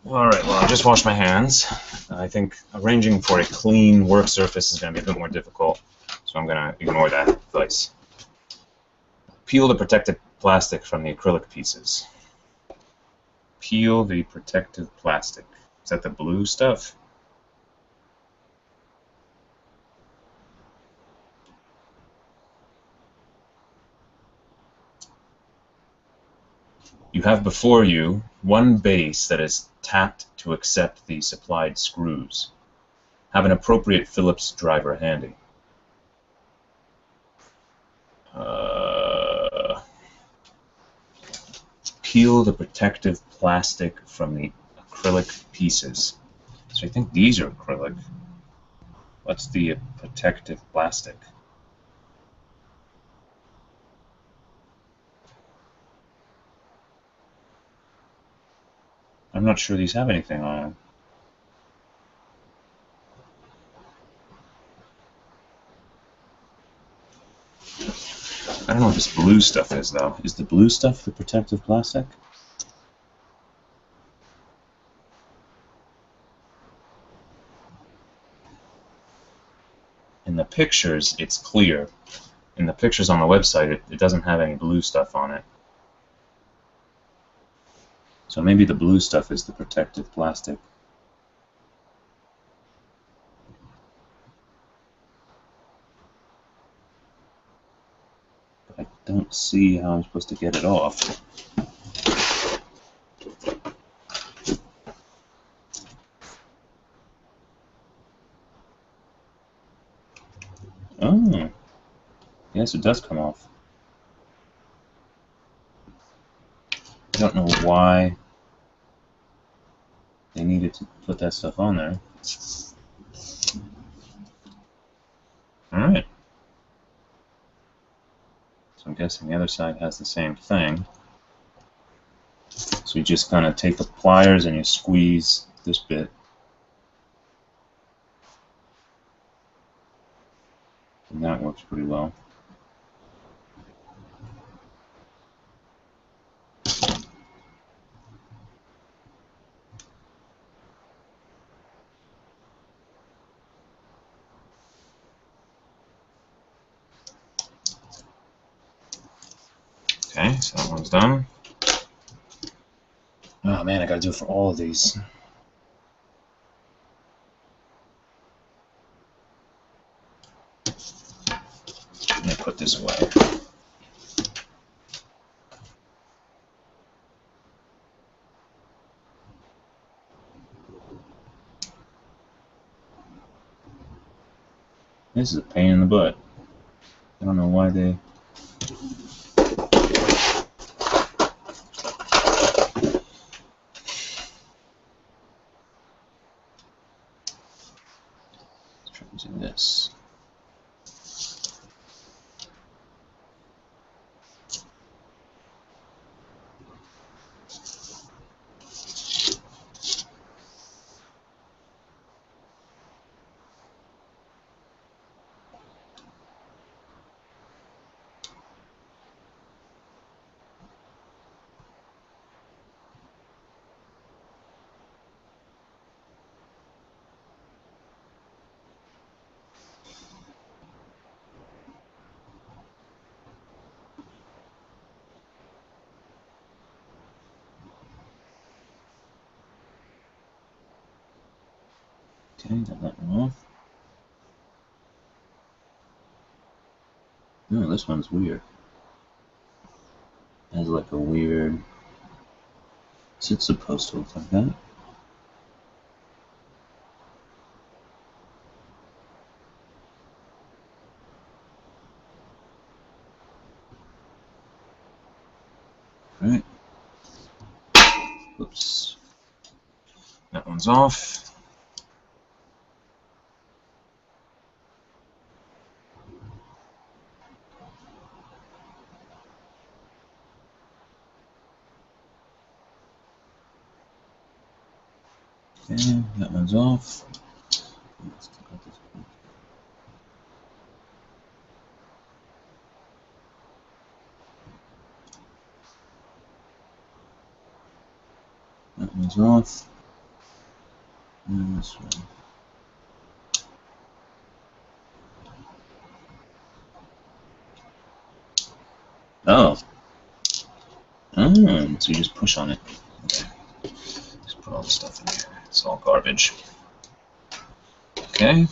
Speaker 1: Alright, well, I just washed my hands. I think arranging for a clean work surface is going to be a bit more difficult, so I'm going to ignore that advice. Peel the protective plastic from the acrylic pieces. Peel the protective plastic. Is that the blue stuff? You have before you one base that is tapped to accept the supplied screws. Have an appropriate Phillips driver handy. Peel the protective plastic from the acrylic pieces. So I think these are acrylic. What's the protective plastic? I'm not sure these have anything on them. I don't know what this blue stuff is, though. Is the blue stuff the protective plastic? In the pictures, it's clear. In the pictures on the website, it doesn't have any blue stuff on it. So maybe the blue stuff is the protective plastic. But I don't see how I'm supposed to get it off. Oh, yes, it does come off. I don't know why they needed to put that stuff on there. Alright. So I'm guessing the other side has the same thing. So you just kind of take the pliers and you squeeze this bit. And that works pretty well. Okay, so that one's done. Oh man, I gotta do it for all of these. Let me put this away. This is a pain in the butt. I don't know why they... Let's try using this. Okay, got that one off. Oh, this one's weird. It has like a weird... Is it supposed to look like that? Alright. Oops. That one's off. Okay, that one's off. That one's off. And this one. Oh. Oh, so you just push on it. Okay. Just put all the stuff in here. It's all garbage. Okay.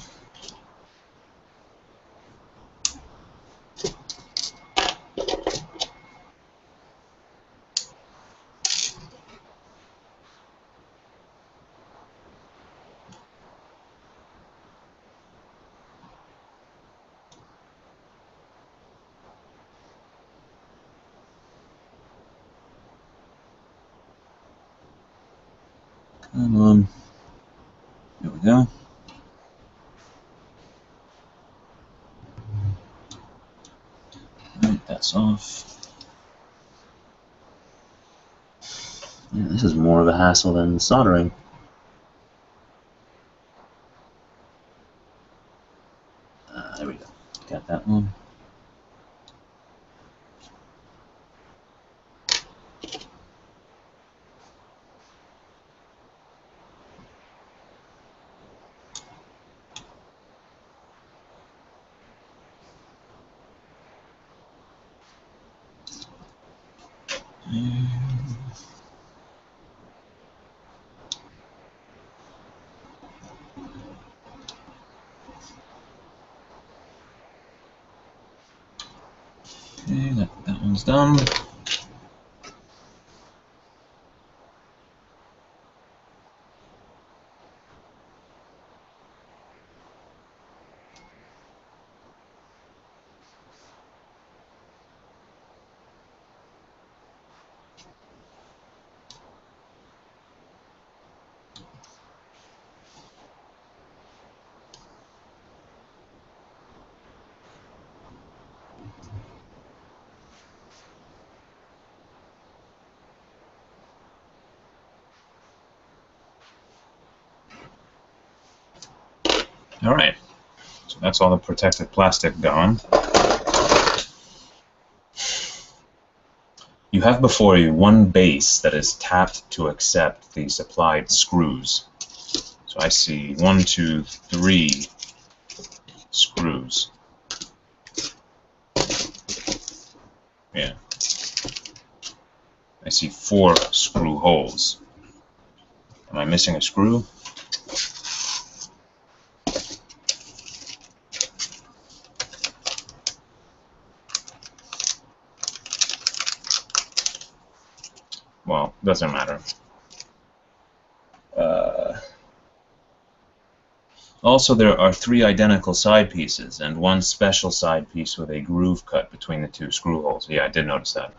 Speaker 1: Come on. There we go. Right, that's off. Yeah, this is more of a hassle than soldering. There we go. Got that one. Okay, that one's done. All right, so that's all the protective plastic gone. You have before you one base that is tapped to accept the supplied screws. So I see 1, 2, 3 screws. Yeah. I see 4 screw holes. Am I missing a screw? Well, doesn't matter. Also, there are 3 identical side pieces and 1 special side piece with a groove cut between the 2 screw holes. Yeah, I did notice that.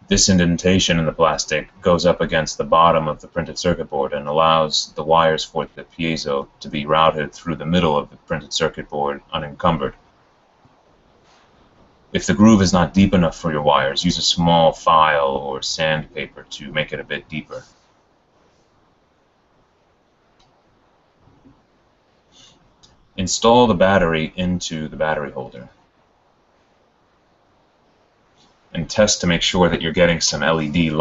Speaker 1: This indentation in the plastic goes up against the bottom of the printed circuit board and allows the wires for the piezo to be routed through the middle of the printed circuit board unencumbered. If the groove is not deep enough for your wires, use a small file or sandpaper to make it a bit deeper. Install the battery into the battery holder and test to make sure that you're getting some LED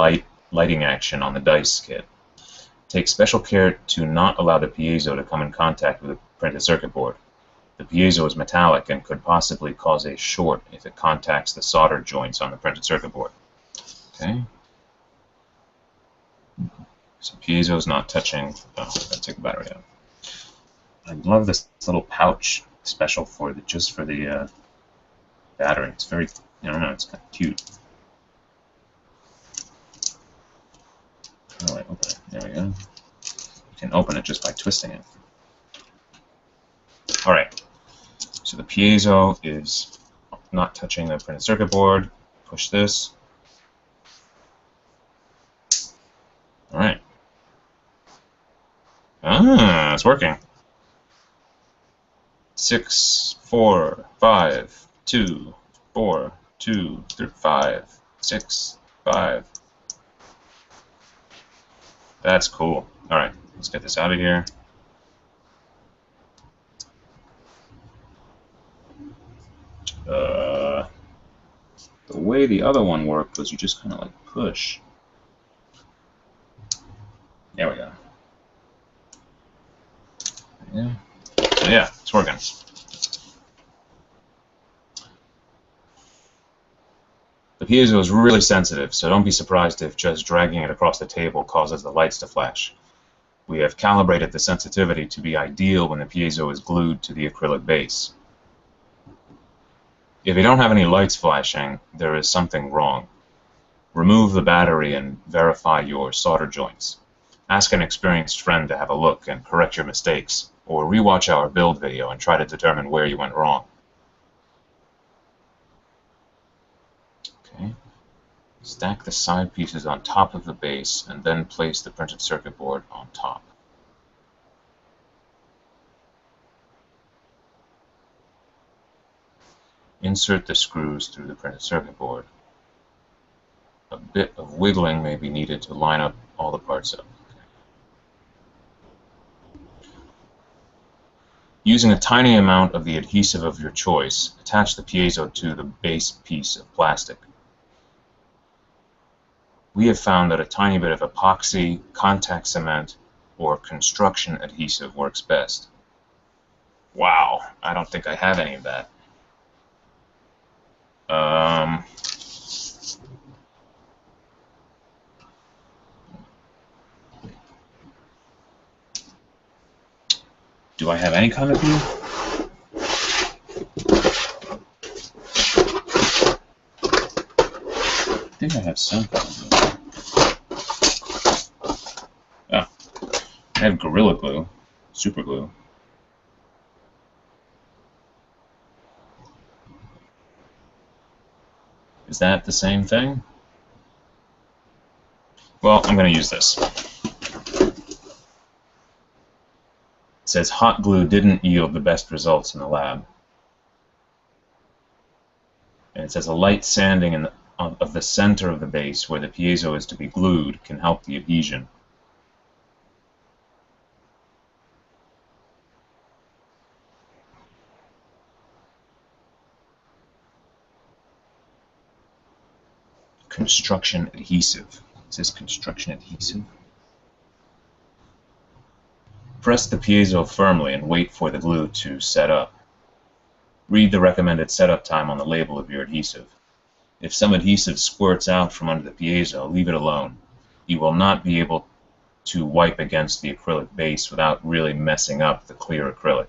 Speaker 1: lighting action on the dice kit. Take special care to not allow the piezo to come in contact with the printed circuit board. The piezo is metallic and could possibly cause a short if it contacts the solder joints on the printed circuit board. Okay. So piezo is not touching. Oh, I'm gonna take the battery out. I love this little pouch special for just for the battery. It's very, I don't know, it's kind of cute. How do I open it? There we go. You can open it just by twisting it. All right. So the piezo is not touching the printed circuit board. Push this. All right. Ah, it's working. 6, 4, 5, 2, 4, 2, 3, 5, 6, 5. That's cool. All right, let's get this out of here. The way the other one worked was you just kind of like push. There we go. Yeah. So yeah, it's working. The piezo is really sensitive, so don't be surprised if just dragging it across the table causes the lights to flash. We have calibrated the sensitivity to be ideal when the piezo is glued to the acrylic base. If you don't have any lights flashing, there is something wrong. Remove the battery and verify your solder joints. Ask an experienced friend to have a look and correct your mistakes, or rewatch our build video and try to determine where you went wrong. Okay, Stack the side pieces on top of the base and then place the printed circuit board on top. Insert the screws through the printed circuit board. A bit of wiggling may be needed to line up all the parts up. Using a tiny amount of the adhesive of your choice, attach the piezo to the base piece of plastic. We have found that a tiny bit of epoxy, contact cement, or construction adhesive works best. Wow, I don't think I have any of that. Do I have any kind of glue? I think I have some kind of glue. Oh, I have Gorilla Glue, super glue. Is that the same thing? Well, I'm going to use this. It says hot glue didn't yield the best results in the lab. And it says a light sanding of the center of the base where the piezo is to be glued can help the adhesion. Construction adhesive. It says construction adhesive. Press the piezo firmly and wait for the glue to set up. Read the recommended setup time on the label of your adhesive. If some adhesive squirts out from under the piezo, leave it alone. You will not be able to wipe against the acrylic base without really messing up the clear acrylic.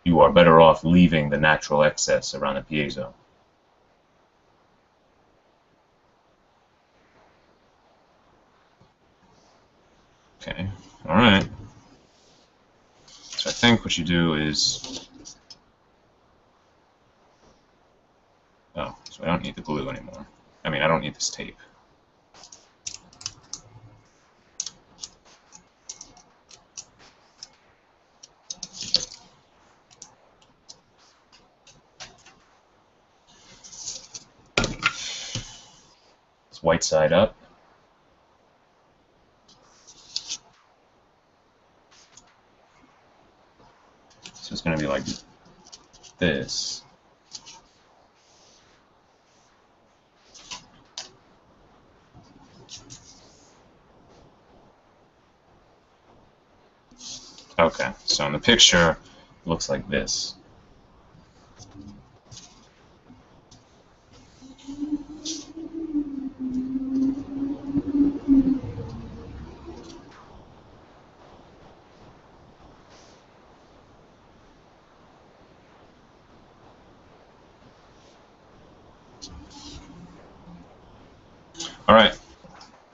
Speaker 1: You are better off leaving the natural excess around the piezo. Okay, alright. So I think what you do is... Oh, so I don't need the glue anymore. I mean, I don't need this tape. It's white side up. So it's going to be like this. Okay, so in the picture, it looks like this. Alright,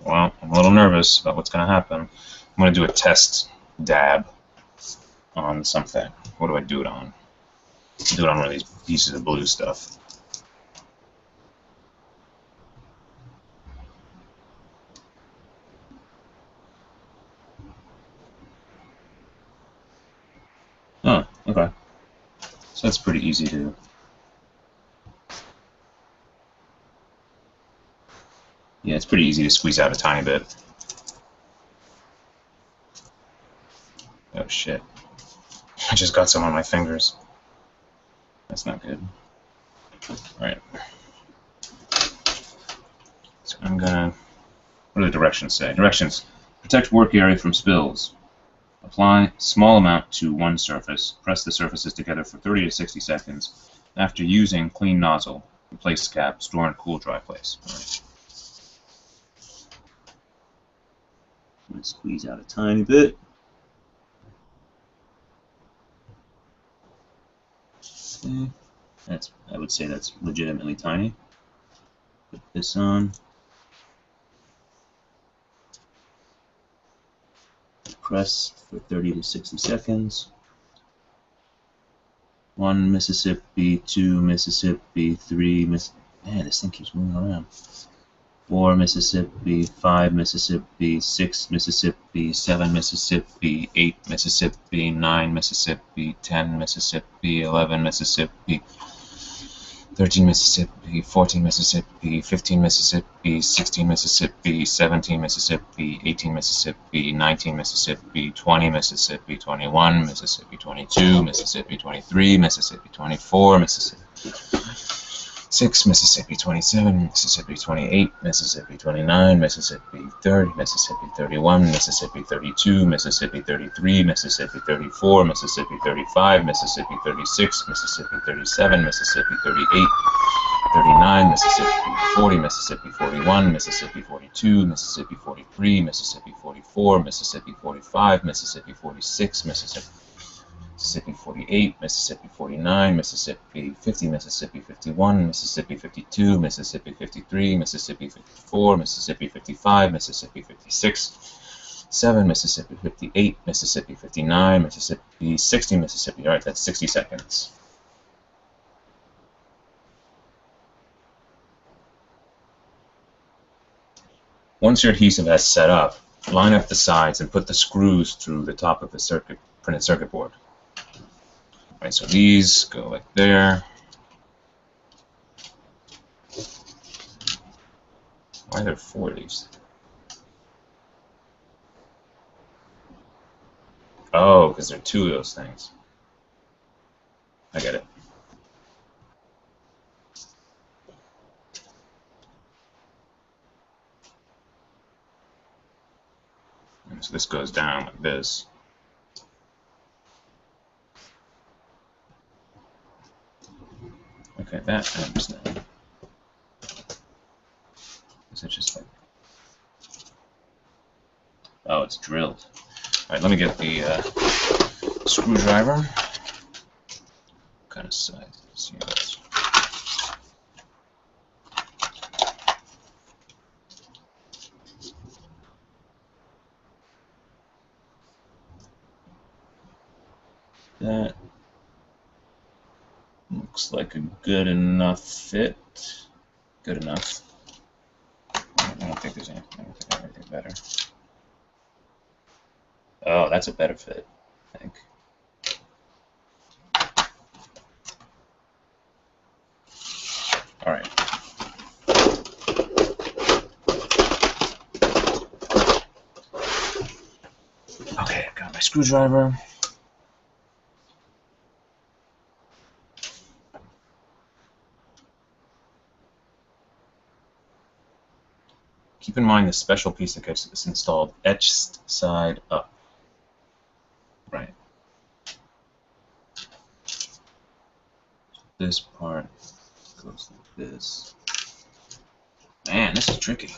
Speaker 1: well, I'm a little nervous about what's going to happen. I'm going to do a test dab on something. What do I do it on? Do it on one of these pieces of blue stuff. Oh, okay. So that's pretty easy to... Yeah, it's pretty easy to squeeze out a tiny bit. Oh shit. I just got some on my fingers. That's not good. Alright. So I'm gonna... What do the directions say? Directions. Protect work area from spills. Apply small amount to one surface. Press the surfaces together for 30 to 60 seconds. After using, clean nozzle. Replace cap. Store in cool, dry place. Alright. I'm going to squeeze out a tiny bit. Okay. I would say that's legitimately tiny. Put this on. Press for 30 to 60 seconds. 1 Mississippi, 2 Mississippi, 3 Man, this thing keeps moving around. 4 Mississippi, 5 Mississippi, 6 Mississippi, 7 Mississippi, 8 Mississippi, 9 Mississippi, 10 Mississippi, 11 Mississippi, 13 Mississippi, 14 Mississippi, 15 Mississippi, 16 Mississippi, 17 Mississippi, 18 Mississippi, 19 Mississippi, 20 Mississippi, 21 Mississippi, 22 Mississippi, 23 Mississippi, 24 Mississippi, 6 Mississippi, 27 Mississippi, 28 Mississippi, 29 Mississippi, 30 Mississippi, 31 Mississippi, 32 Mississippi, 33 Mississippi, 34 Mississippi, 35 Mississippi, 36 Mississippi, 37 Mississippi, 38 39 Mississippi, 40 Mississippi, 41 Mississippi, 42 Mississippi, 43 Mississippi, 44 Mississippi, 45 Mississippi, 46 Mississippi, Mississippi 48, Mississippi 49, Mississippi 50, Mississippi 51, Mississippi 52, Mississippi 53, Mississippi 54, Mississippi 55, Mississippi 56, 7, Mississippi 58, Mississippi 59, Mississippi 60, Mississippi. All right, that's 60 seconds. Once your adhesive has set up, line up the sides and put the screws through the top of the printed circuit board. Right, so these go like there. Why are there 4 of these? Oh, because there are 2 of those things. I get it. And so this goes down like this. Okay, that I understand. Is it just like... Oh, it's drilled. Alright, let me get the screwdriver. What kind of size is this? That looks like a good enough fit. Good enough. I don't think there's anything better. Oh, that's a better fit, I think. All right. Okay, I've got my screwdriver. Keep in mind the special piece that gets installed etched side up. Right. This part goes like this. Man, this is tricky.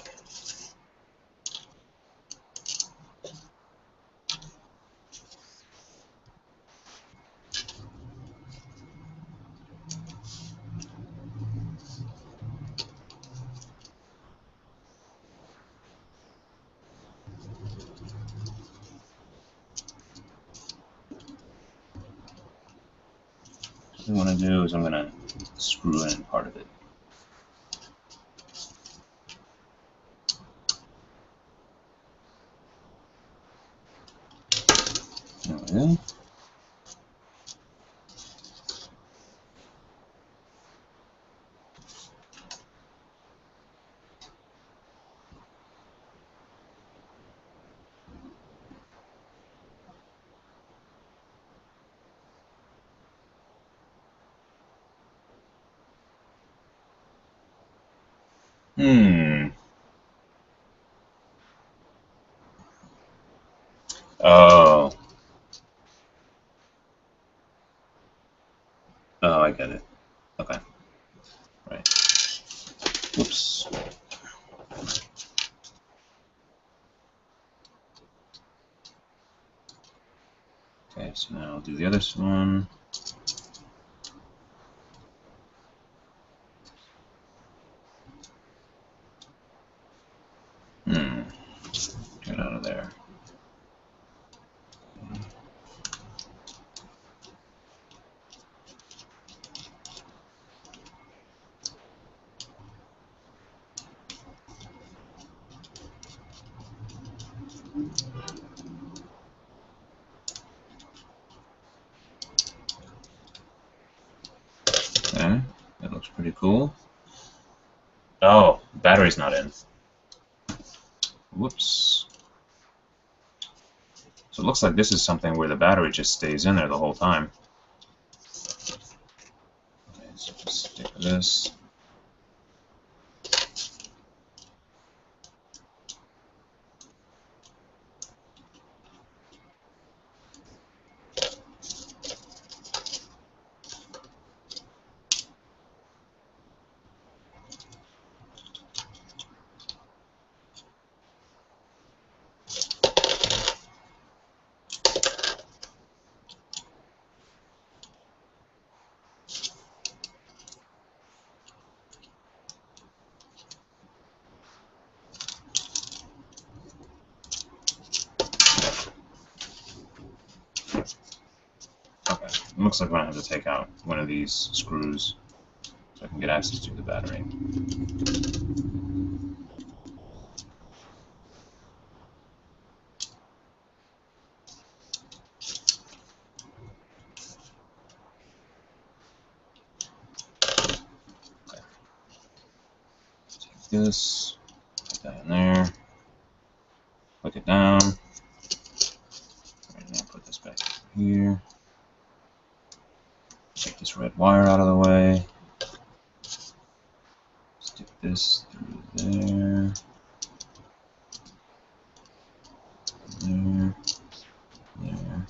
Speaker 1: What I want to do is I'm going to screw in part of it. There we go. Oh. Oh, I get it. Okay. Right. Whoops. Okay, so now I'll do the other one. Get out of there. That looks pretty cool. Oh, battery's not in. Whoops. So it looks like this is something where the battery just stays in there the whole time. Okay, so just stick this. Okay, it looks like I'm going to have to take out one of these screws so I can get access to the battery. Okay. Take this, put that in there, hook it down. Right, now put this back here. Take this red wire out of the way. Stick this through there. There. There.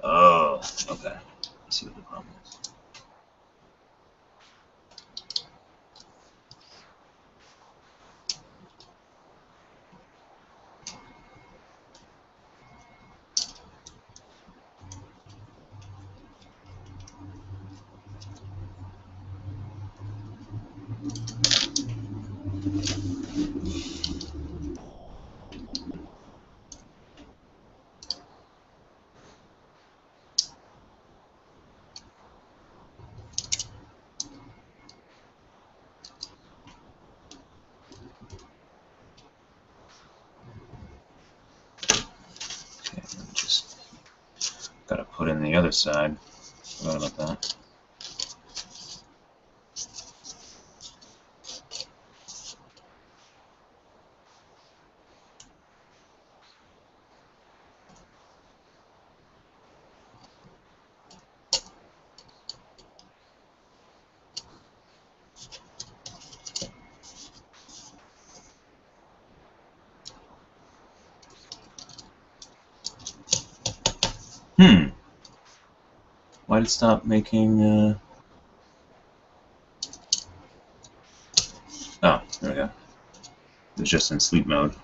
Speaker 1: Oh, okay. Let's see what the problem is. Okay, just gotta put in the other side. Forgot about that. Why did it stop making, Oh, there we go. It was just in sleep mode.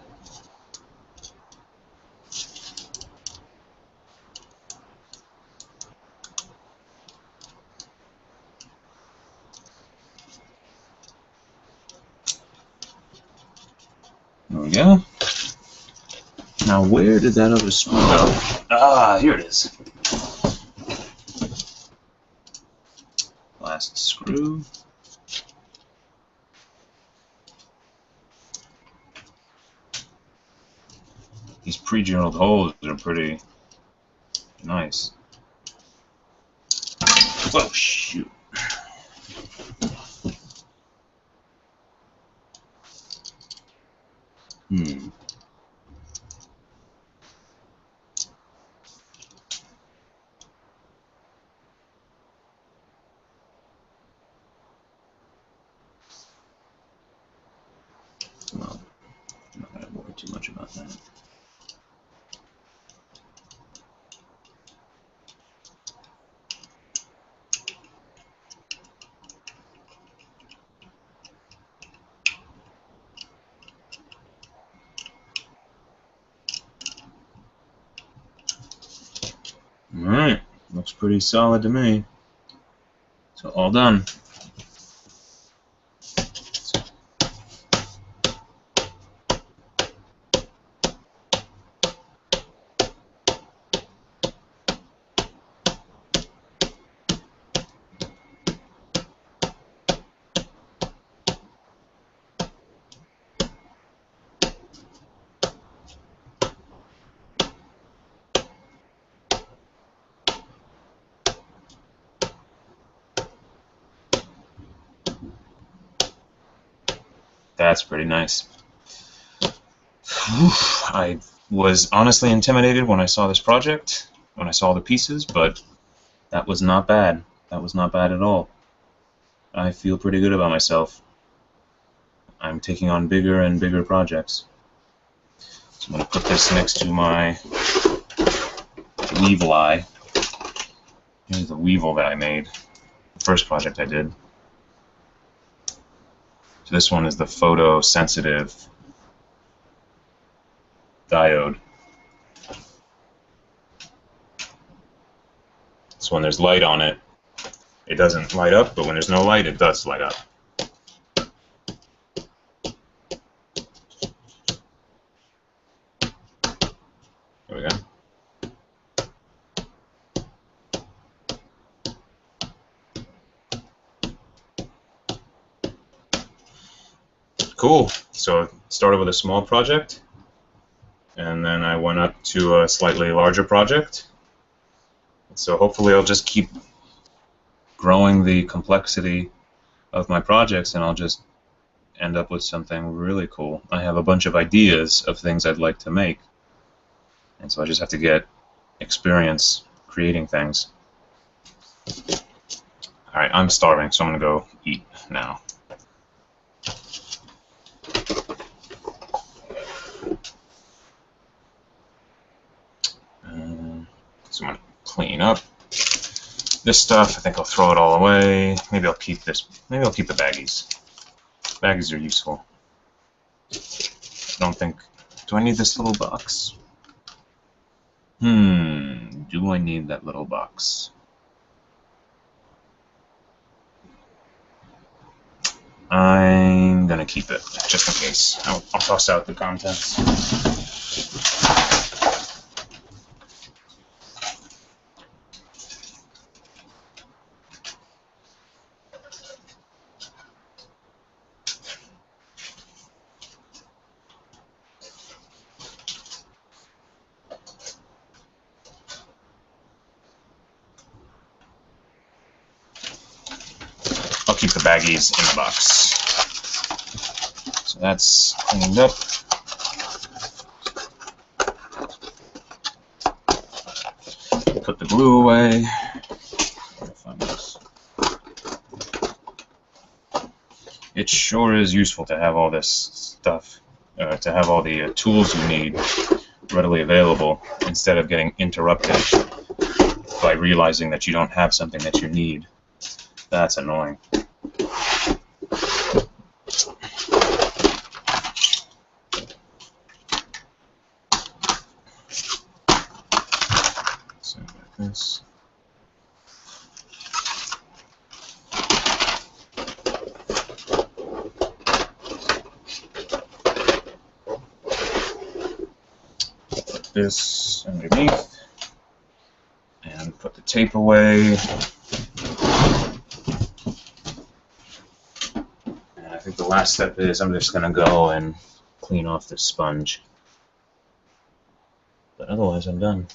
Speaker 1: There we go. Now where did that other screw go? Ah, here it is. Last screw. These pre-drilled holes are pretty nice. Oh, shoot. Well, I'm not going to worry too much about that. Alright, looks pretty solid to me. So all done. That's pretty nice. I was honestly intimidated when I saw this project, when I saw the pieces, but that was not bad. That was not bad at all. I feel pretty good about myself. I'm taking on bigger and bigger projects. So I'm going to put this next to my weevil eye. Here's the weevil that I made, the first project I did. So this one is the photosensitive diode. So when there's light on it, it doesn't light up, but when there's no light, it does light up. There we go. Cool. So I started with a small project, and then I went up to a slightly larger project. So hopefully I'll just keep growing the complexity of my projects, and I'll just end up with something really cool. I have a bunch of ideas of things I'd like to make, and so I just have to get experience creating things. Alright, I'm starving, so I'm going to go eat now. So I'm going to clean up this stuff. I think I'll throw it all away. Maybe I'll keep this. Maybe I'll keep the baggies. Baggies are useful. I don't think... Do I need this little box? Do I need that little box? I'm going to keep it, just in case. I'll toss out the contents. I'll keep the baggies in the box. So that's cleaned up. Put the glue away. It sure is useful to have all this stuff, to have all the tools you need readily available instead of getting interrupted by realizing that you don't have something that you need. That's annoying. So like this. Put this underneath and put the tape away. I think the last step is I'm just going to go and clean off this sponge. But otherwise I'm done.